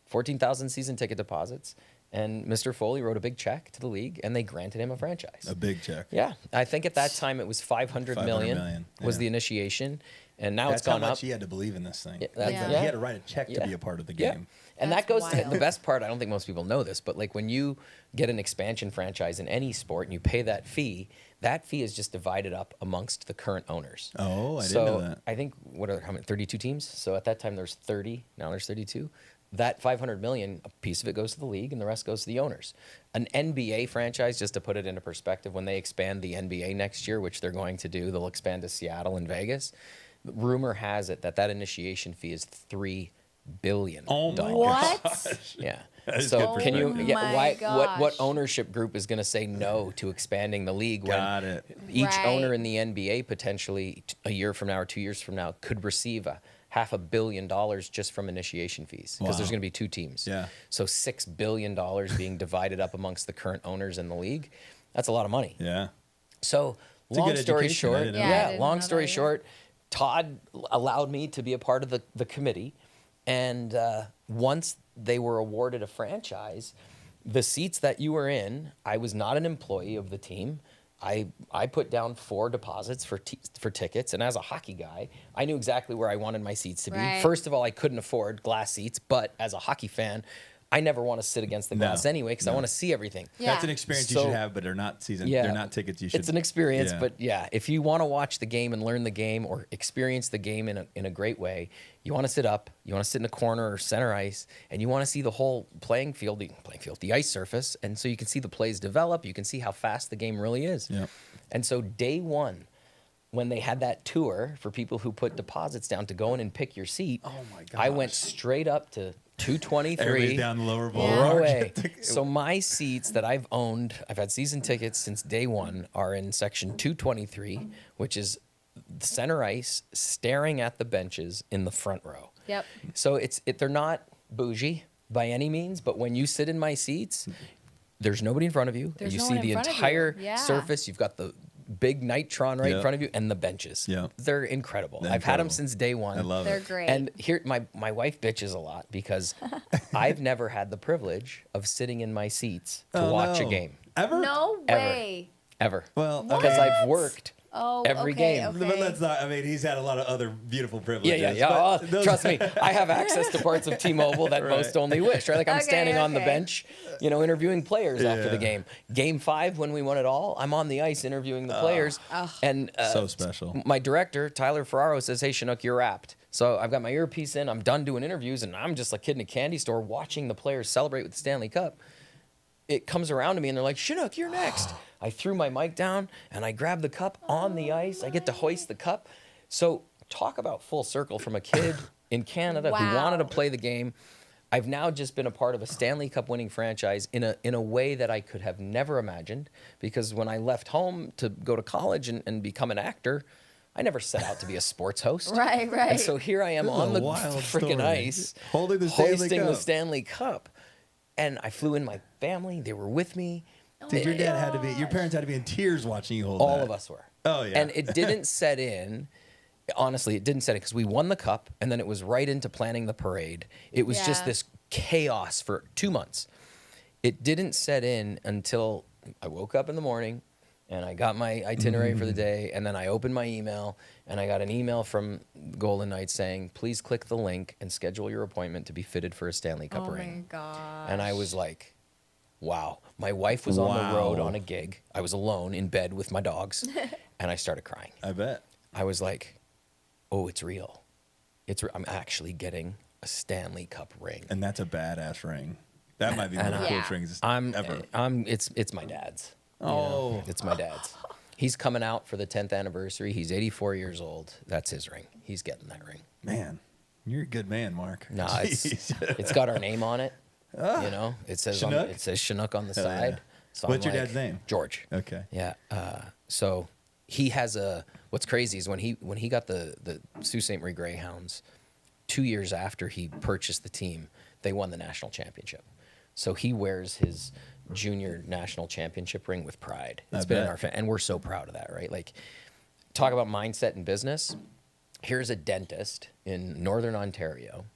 14,000 season ticket deposits, and Mr. Foley wrote a big check to the league, and they granted him a franchise. A big check. Yeah. I think at that time it was 500 million, million, was yeah. the initiation, and now That's it's gone how much up. he had to believe in this thing. Yeah, Like, that's- He yeah. had to write a check to Yeah. be a part of the Yeah. game. And That's that goes to wild. the best part. I don't think most people know this, but like when you get an expansion franchise in any sport and you pay that fee is just divided up amongst the current owners. Oh, I didn't So know that. I think how many 32 teams? So at that time there's 30, now there's 32. That 500 million, a piece of it goes to the league and the rest goes to the owners. An NBA franchise, just to put it into perspective, when they expand the NBA next year, which they're going to do, they'll expand to Seattle and Vegas. Rumor has it that initiation fee is $3 billion. Oh my What? Yeah. That is So good can you? perspective. Yeah. My What gosh. ownership group is going to say no to expanding the league when Got it. each Right. owner in the NBA potentially a year from now or 2 years from now could receive $500 million just from initiation fees because there's Wow. going to be 2 teams. Yeah. So $6 billion being divided up amongst the current owners in the league. That's a lot of money. Yeah. So It's a long good story education. I short, didn't know Yeah, I yeah, didn't long know story that either. short, Todd allowed me to be a part of the committee. And once they were awarded a franchise, the seats that you were in, I was not an employee of the team. I put down 4 deposits for tickets, and as a hockey guy, I knew exactly where I wanted my seats to be. Right. First of all, I couldn't afford glass seats, but as a hockey fan, I never want to sit against the glass anyway because I want to see everything. Yeah. That's an experience you So- should have, but they're not season. Yeah. They're not tickets you should. It's an experience, Yeah. but yeah, if you want to watch the game and learn the game or experience the game in a great way, you want to sit up, you want to sit in a corner or center ice, and you want to see the whole playing field, the ice surface, and so you can see the plays develop, you can see how fast the game really is. Yep. And so day one, when they had that tour for people who put deposits down to go in and pick your seat, Oh my I went gosh. straight up to 223. Everybody's down the lower bowl. Yeah. Row A. So my seats that I've owned, I've had season tickets since day one, are in section 223, which is center ice, staring at the benches in the front row. Yep. So they're not bougie by any means, but when you sit in my seats, there's nobody in front of you. There's you no see one in the front of you. entire Yeah. surface. You've got the big nitron right in Yeah. front of you and the benches. Yeah. They're incredible. They're I've had them incredible. since day one. I love They're it. great. And here, my wife bitches a lot because I've never had the privilege of sitting in my seats to Oh, watch no. a game Ever? No Ever. way. ever. Well, Because I've worked Oh, every okay, game. Okay. But let's not. I mean, he's had a lot of other beautiful privileges. Yeah. but Oh, those- trust me, I have access to parts of T-Mobile that most only wish. Right, like I'm Okay, standing on the okay. bench, interviewing players after the Yeah. game. Game 5, when we won it all, I'm on the ice interviewing the players. And So special. My director, Tyler Ferraro, says, "Hey, Chinook, you're wrapped." So I've got my earpiece in. I'm done doing interviews, and I'm just a kid in a candy store watching the players celebrate with the Stanley Cup. It comes around to me, and they're like, "Chinook, you're next." I threw my mic down, and I grabbed the cup on the ice. I get to hoist the cup. So talk about full circle from a kid in Canada who Wow. wanted to play the game. I've now just been a part of a Stanley Cup winning franchise in a way that I could have never imagined, because when I left home to go to college and become an actor, I never set out to be a sports host. Right. And so here I am This is on a the wild freaking story. ice, Holding the Stanley hoisting Cup. the Stanley Cup. And I flew in my family. They were with me. Dude, your parents had to be in tears watching you hold All that. of us were. Oh, yeah. And it didn't set in. Honestly, it didn't set in because we won the cup, and then it was right into planning the parade. It was just Yeah. this chaos for 2 months. It didn't set in until I woke up in the morning, and I got my itinerary for the day, and then I opened my email, and I got an email from Golden Knights saying, please click the link and schedule your appointment to be fitted for a Stanley Cup Oh ring. my gosh. And I was like, wow. My wife was on the road Wow. on a gig. I was alone in bed with my dogs, and I started crying. I bet. I was like, oh, it's real. I'm actually getting a Stanley Cup ring. And that's a badass ring. That might be one of the Yeah. coolest rings ever. It's my dad's. You Oh. know? It's my dad's. He's coming out for the 10th anniversary. He's 84 years old. That's his ring. He's getting that ring. Man, you're a good man, Mark. No, Jeez. it's got our name on it. You know, it says Chinook? it says Chinook on the Hell side. yeah. So What's I'm your like, dad's name? George. Okay. Yeah. So he has what's crazy is when he got the Sault Ste. Marie Greyhounds, 2 years after he purchased the team, they won the national championship. So he wears his junior national championship ring with pride. It's been in bet. our family, and we're so proud of that, right? Like, talk about mindset in business. Here's a dentist in Northern Ontario.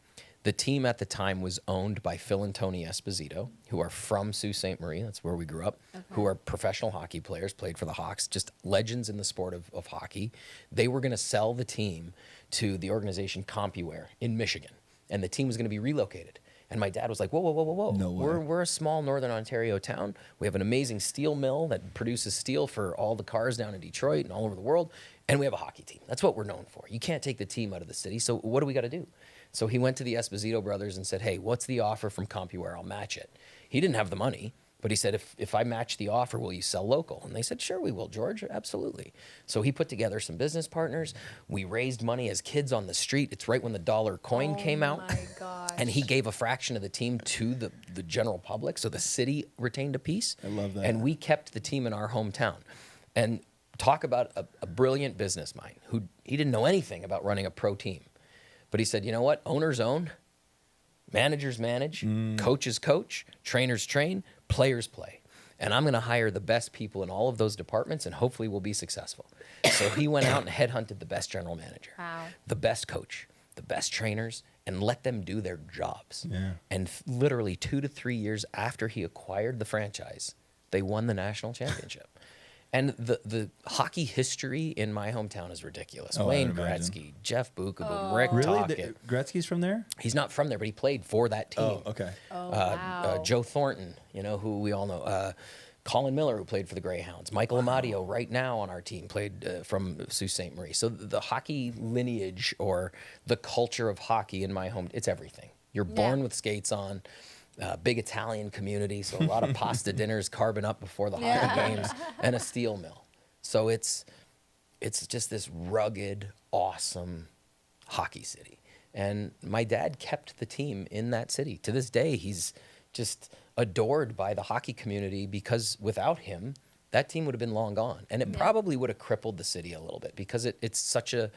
The team at the time was owned by Phil and Tony Esposito, who are from Sault Ste. Marie. That's where we grew up, who are professional hockey players, played for the Hawks, just legends in the sport of hockey. They were going to sell the team to the organization CompuWare in Michigan, and the team was going to be relocated. And my dad was like, whoa, whoa, whoa, whoa, whoa. No way. We're a small Northern Ontario town. We have an amazing steel mill that produces steel for all the cars down in Detroit and all over the world. And we have a hockey team. That's what we're known for. You can't take the team out of the city. So what do we got to do? So he went to the Esposito brothers and said, hey, what's the offer from CompuWare? I'll match it. He didn't have the money, but he said, if I match the offer, will you sell local? And they said, sure, we will, George. Absolutely. So he put together some business partners. We raised money as kids on the street. It's right when the dollar coin came out. Oh my gosh. And he gave a fraction of the team to the general public, so the city retained a piece. I love that. And we kept the team in our hometown. And talk about a brilliant business mind who he didn't know anything about running a pro team. But he said, you know what? Owners own, managers manage, coaches coach, trainers train, players play. And I'm going to hire the best people in all of those departments, and hopefully we'll be successful. So he went out and headhunted the best general manager, Wow. the best coach, the best trainers, and let them do their jobs. Yeah. And literally 2 to 3 years after he acquired the franchise, they won the national championship. And the hockey history in my hometown is ridiculous. Oh, I Wayne would imagine. Gretzky, Jeff Bucheboom, Rick Really? Tocchet. Gretzky's from there? He's not from there, but he played for that team. Oh, okay. Oh, wow. Joe Thornton, you know, who we all know. Colin Miller, who played for the Greyhounds. Michael Amadio, right now on our team, played from Sault Ste. Marie. So the hockey lineage or the culture of hockey in my home, it's everything. You're born with skates on. Big Italian community, so a lot of pasta dinners carving up before the hockey games, and a steel mill. So it's just this rugged, awesome hockey city. And my dad kept the team in that city. To this day, he's just adored by the hockey community because without him, that team would have been long gone. And it probably would have crippled the city a little bit because it's such a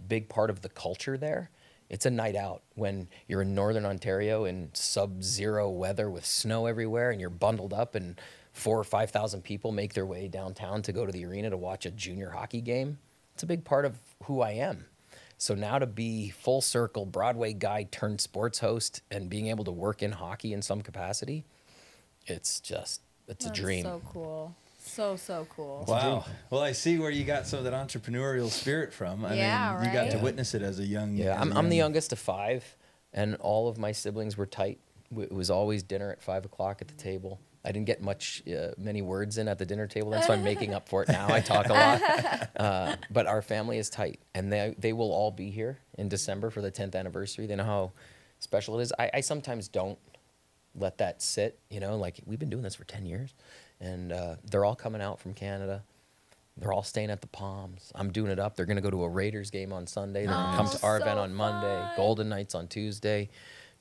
big part of the culture there. It's a night out when you're in Northern Ontario in sub-zero weather with snow everywhere and you're bundled up and 4,000 or 5,000 people make their way downtown to go to the arena to watch a junior hockey game. It's a big part of who I am. So now to be full circle Broadway guy turned sports host and being able to work in hockey in some capacity, it's a dream. So cool. So cool. Wow. Well, I see where you got some of that entrepreneurial spirit from. I Yeah, mean, you got right? to witness it as a young. Yeah, I'm the youngest of 5, and all of my siblings were tight. It was always dinner at 5 o'clock at the table. I didn't get many words in at the dinner table. That's why I'm making up for it now. I talk a lot. But our family is tight, and they will all be here in December for the 10th anniversary. They know how special it is. I sometimes don't let that sit, you know, like we've been doing this for 10 years, and they're all coming out from Canada. They're all staying at the Palms. I'm doing it up. They're going to go to a Raiders game on Sunday. They're going to come to our event on Monday, Golden Knights on Tuesday.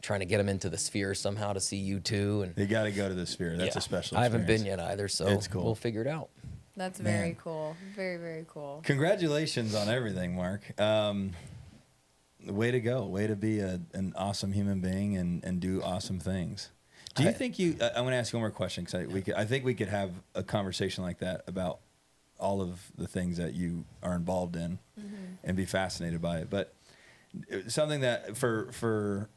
Trying to get them into the Sphere somehow to see you too. And They got to go to the Sphere. That's a special. I haven't been experience. yet either, so It's cool. we'll figure it out. That's Man. very cool. Very, very cool. Congratulations on everything, Mark. Way to go. Way to be an awesome human being and do awesome things. Do you think you? I'm going to ask you one more question because I think we could have a conversation like that about all of the things that you are involved in and be fascinated by it. But something that for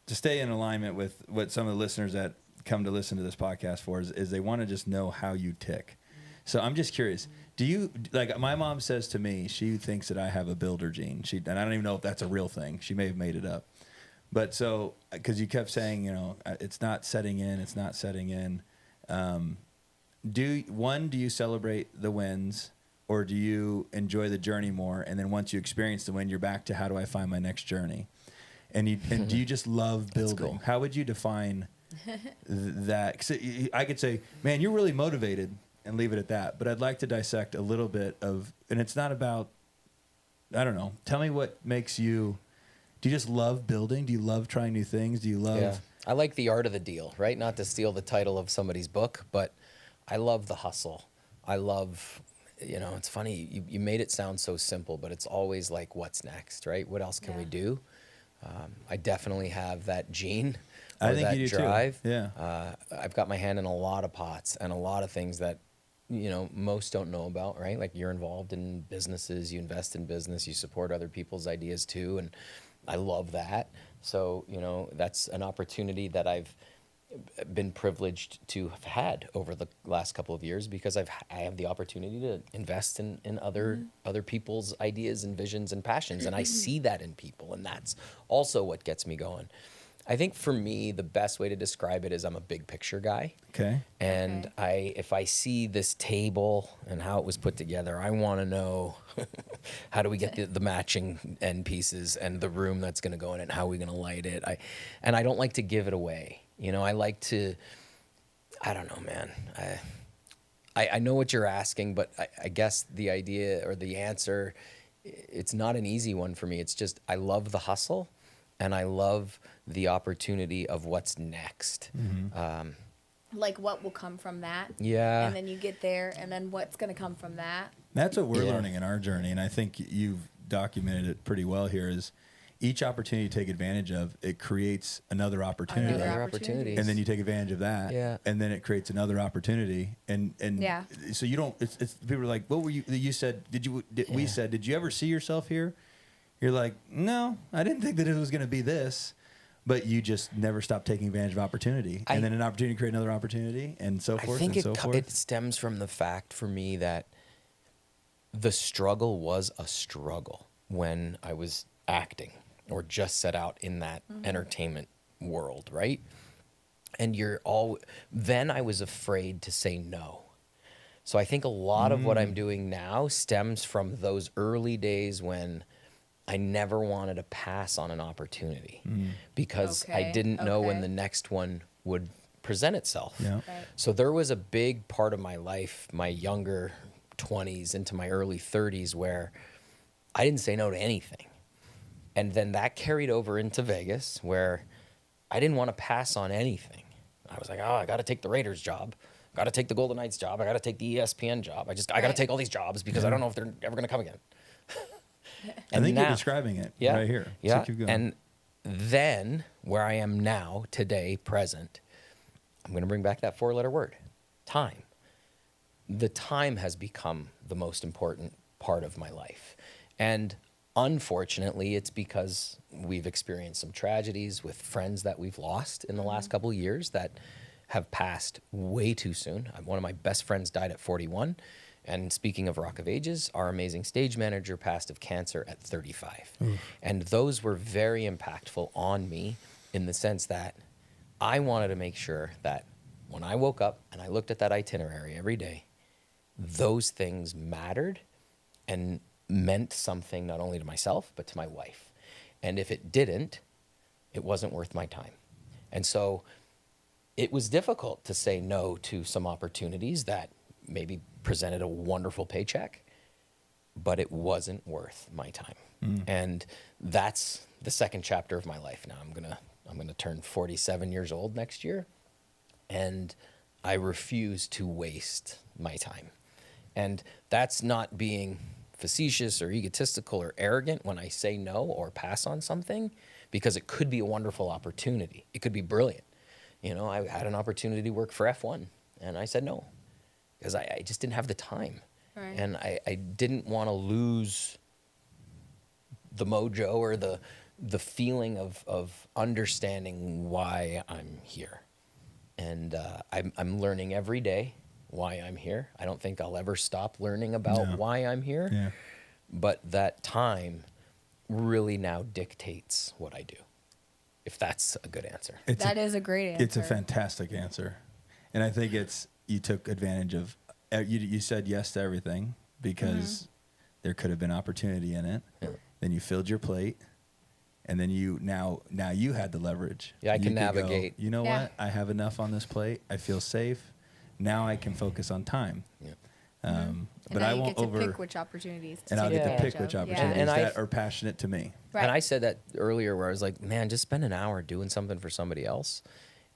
to stay in alignment with what some of the listeners that come to listen to this podcast for is they want to just know how you tick. So I'm just curious. Do you, like, my mom says to me, she thinks that I have a builder gene. And I don't even know if that's a real thing. She may have made it up. But so, because you kept saying, you know, it's not setting in, it's not setting in. Do you celebrate the wins, or do you enjoy the journey more? And then once you experience the win, you're back to how do I find my next journey? And do you just love building? Cool. How would you define that? 'Cause I could say, man, you're really motivated, and leave it at that. But I'd like to dissect a little bit of, and it's not about, I don't know. Tell me what makes you. Do you just love building? Do you love trying new things? Do you love? Yeah. I like the art of the deal, right? Not to steal the title of somebody's book, but I love the hustle. I love, you know, it's funny. You made it sound so simple, but it's always like, what's next, right? What else can we do? I definitely have that gene. I think that you do drive. too. Yeah. I've got my hand in a lot of pots and a lot of things that, you know, most don't know about, right? Like, you're involved in businesses, you invest in business, you support other people's ideas too. And I love that. So, you know, that's an opportunity that I've been privileged to have had over the last couple of years, because I have the opportunity to invest in other people's ideas and visions and passions. And I see that in people. And that's also what gets me going. I think for me, the best way to describe it is I'm a big picture guy. Okay. And if I see this table and how it was put together, I want to know how do we get the matching end pieces and the room that's going to go in it, and how are we going to light it. I don't like to give it away. You know, I like to, I don't know, man. I know what you're asking, but I guess the idea or the answer, it's not an easy one for me. It's just, I love the hustle. And I love the opportunity of what's next. Mm-hmm. Like, what will come from that? Yeah. And then you get there, and then what's going to come from that? That's what we're learning in our journey, and I think you've documented it pretty well here, is each opportunity you take advantage of, it creates another opportunity. Another opportunity. And then you take advantage of that. Yeah. And then it creates another opportunity. And Yeah. So you don't, it's people are like, what were you said, we said, did you ever see yourself here? You're like, no, I didn't think that it was going to be this, but you just never stop taking advantage of opportunity, and then an opportunity create another opportunity, and so forth. I think and so forth. it stems from the fact for me that the struggle was a struggle when I was acting or just set out in that entertainment world, right? And then I was afraid to say no. So I think a lot of what I'm doing now stems from those early days when I never wanted to pass on an opportunity because I didn't know when the next one would present itself. Yeah. Right. So there was a big part of my life, my younger 20s into my early 30s, where I didn't say no to anything. And then that carried over into Vegas, where I didn't want to pass on anything. I was like, I got to take the Raiders job. Got to take the Golden Knights job. I got to take the ESPN job. I got to take all these jobs because I don't know if they're ever going to come again. I think you're describing it right here. Yeah. So keep going. And then where I am now, today, present, I'm going to bring back that 4-letter word, time. The time has become the most important part of my life. And unfortunately, it's because we've experienced some tragedies with friends that we've lost in the last couple of years that have passed way too soon. One of my best friends died at 41. And speaking of Rock of Ages, our amazing stage manager passed of cancer at 35. And those were very impactful on me in the sense that I wanted to make sure that when I woke up and I looked at that itinerary every day, those things mattered and meant something not only to myself, but to my wife. And if it didn't, it wasn't worth my time. And so it was difficult to say no to some opportunities that maybe presented a wonderful paycheck, but it wasn't worth my time. And that's the second chapter of my life now. I'm gonna turn 47 years old next year, and I refuse to waste my time. And that's not being facetious or egotistical or arrogant when I say no or pass on something, because it could be a wonderful opportunity. It could be brilliant. You know, I had an opportunity to work for F1 and I said no because I just didn't have the time. Right. And I didn't want to lose the mojo or the feeling of understanding why I'm here. And I'm learning every day why I'm here. I don't think I'll ever stop learning about why I'm here. Yeah. But that time really now dictates what I do, if that's a good answer. That is a great answer. It's a fantastic answer. And I think you took advantage of, you said yes to everything because there could have been opportunity in it. Yeah. Then you filled your plate. And then now you had the leverage. Yeah, I You can could go, navigate. you know Yeah. what? I have enough on this plate. I feel safe. Now I can focus on time. Yeah. But and I now you won't get to pick which opportunities to and I'll take get to advantage pick which of. opportunities And that are passionate to me. Right. And I said that earlier where I was like, man, just spend an hour doing something for somebody else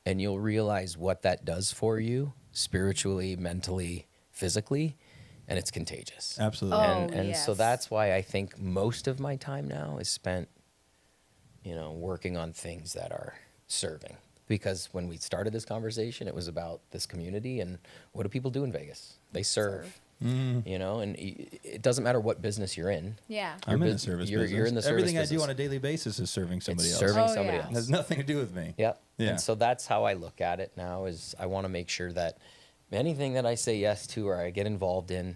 and you'll realize what that does for you spiritually, mentally, physically, and it's contagious. Absolutely. Oh, And so yes. that's why I think most of my time now is spent, you know, working on things that are serving. Because when we started this conversation, it was about this community and what do people do in Vegas? They serve. You know, and it doesn't matter what business you're in. Yeah. I'm in the bus- service you're business. in the service Everything I do business. on a daily basis is serving somebody It's else. serving Oh, somebody yeah. It has else. nothing to do with me. Yep. Yeah. And so that's how I look at it now is I want to make sure that anything that I say yes to or I get involved in,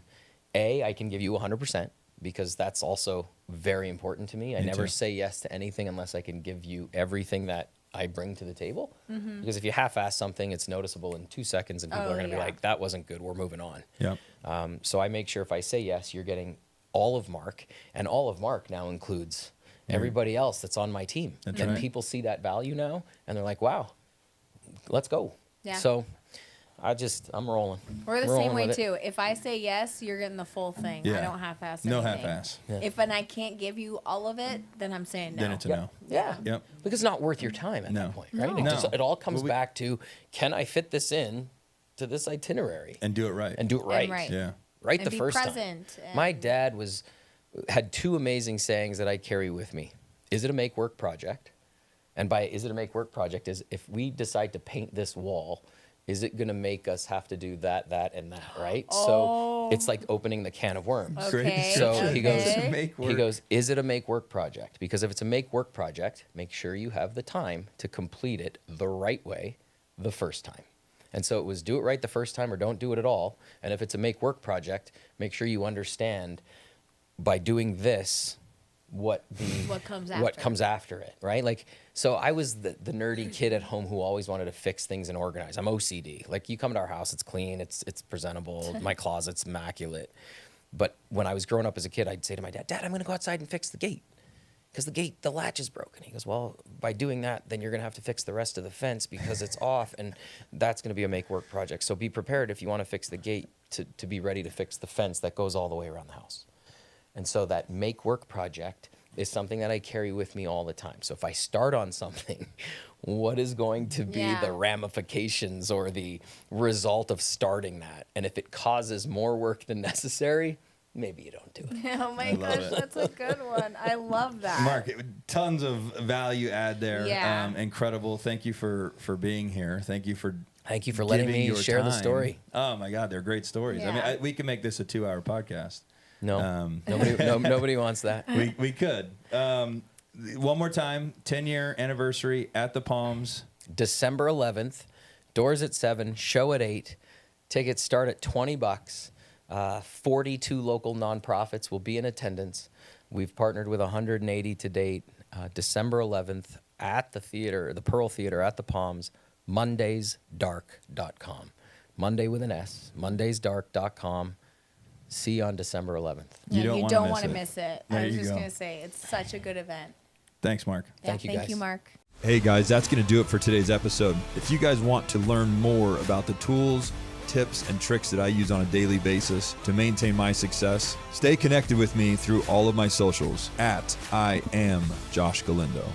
I can give you 100% because that's also very important to me. I Me never too. say yes to anything unless I can give you everything that I bring to the table. Because if you half-ass something, it's noticeable in 2 seconds and people Oh, are going to yeah. be like, that wasn't good, we're moving on. Yep. So I make sure if I say yes, you're getting all of Mark, and all of Mark now includes everybody else that's on my team. That's and right. people see that value now, and they're like, wow, let's go. Yeah. So I'm rolling. We're the Rolling same way with it. too. If I say yes, you're getting the full thing. I Yeah. don't half-ass No anything. half-ass. Yeah. If and I can't give you all of it, then I'm saying no. Then it's a no. Yeah. Yep. Because it's not worth your time at No. that point, right? No. No. It all comes Well, we- back to, can I fit this in to this itinerary And do it right. and do it right? right. Yeah. Right And the be first present time. and- My dad had two amazing sayings that I carry with me. Is it a make work project? And by is it a make work project is if we decide to paint this wall, is it going to make us have to do that, and that, right? So it's like opening the can of worms. Okay. So he goes, okay. Make work. He goes, is it a make work project? Because if it's a make work project, make sure you have the time to complete it the right way the first time. And so it was do it right the first time or don't do it at all. And if it's a make work project, make sure you understand by doing this what comes after it, right? Like, so I was the nerdy kid at home who always wanted to fix things and organize. I'm OCD. Like, you come to our house, it's clean, it's presentable, my closet's immaculate. But when I was growing up as a kid, I'd say to my dad, I'm going to go outside and fix the gate because the latch is broken. He goes, well, by doing that, then you're going to have to fix the rest of the fence because it's off, and that's going to be a make work project. So be prepared if you want to fix the gate to be ready to fix the fence that goes all the way around the house. And so that make work project is something that I carry with me all the time. So if I start on something, what is going to be the ramifications or the result of starting that? And if it causes more work than necessary, maybe you don't do it. Oh my gosh, it. that's a good one. I love that. Mark, tons of value add there. Yeah. Incredible. Thank you for being here. Thank you for letting giving me your share the time. story. Oh my God, they're great stories. I Yeah. mean, we can make this a 2-hour podcast. No, nobody wants that. We could. One more time, 10-year anniversary at the Palms. December 11th, doors at 7, show at 8. Tickets start at $20. 42 local nonprofits will be in attendance. We've partnered with 180 to date. December 11th at the theater, the Pearl Theater at the Palms, mondaysdark.com. Monday with an S, mondaysdark.com. See you on December 11th. Yeah, You you don't don't wanna want to miss miss it. There I was you just go. going to say, it's such a good event. Thanks, Mark. Thank you, Thank guys. you, Mark. Hey guys, that's going to do it for today's episode. If you guys want to learn more about the tools, tips, and tricks that I use on a daily basis to maintain my success, stay connected with me through all of my socials at IAmJoshGalindo.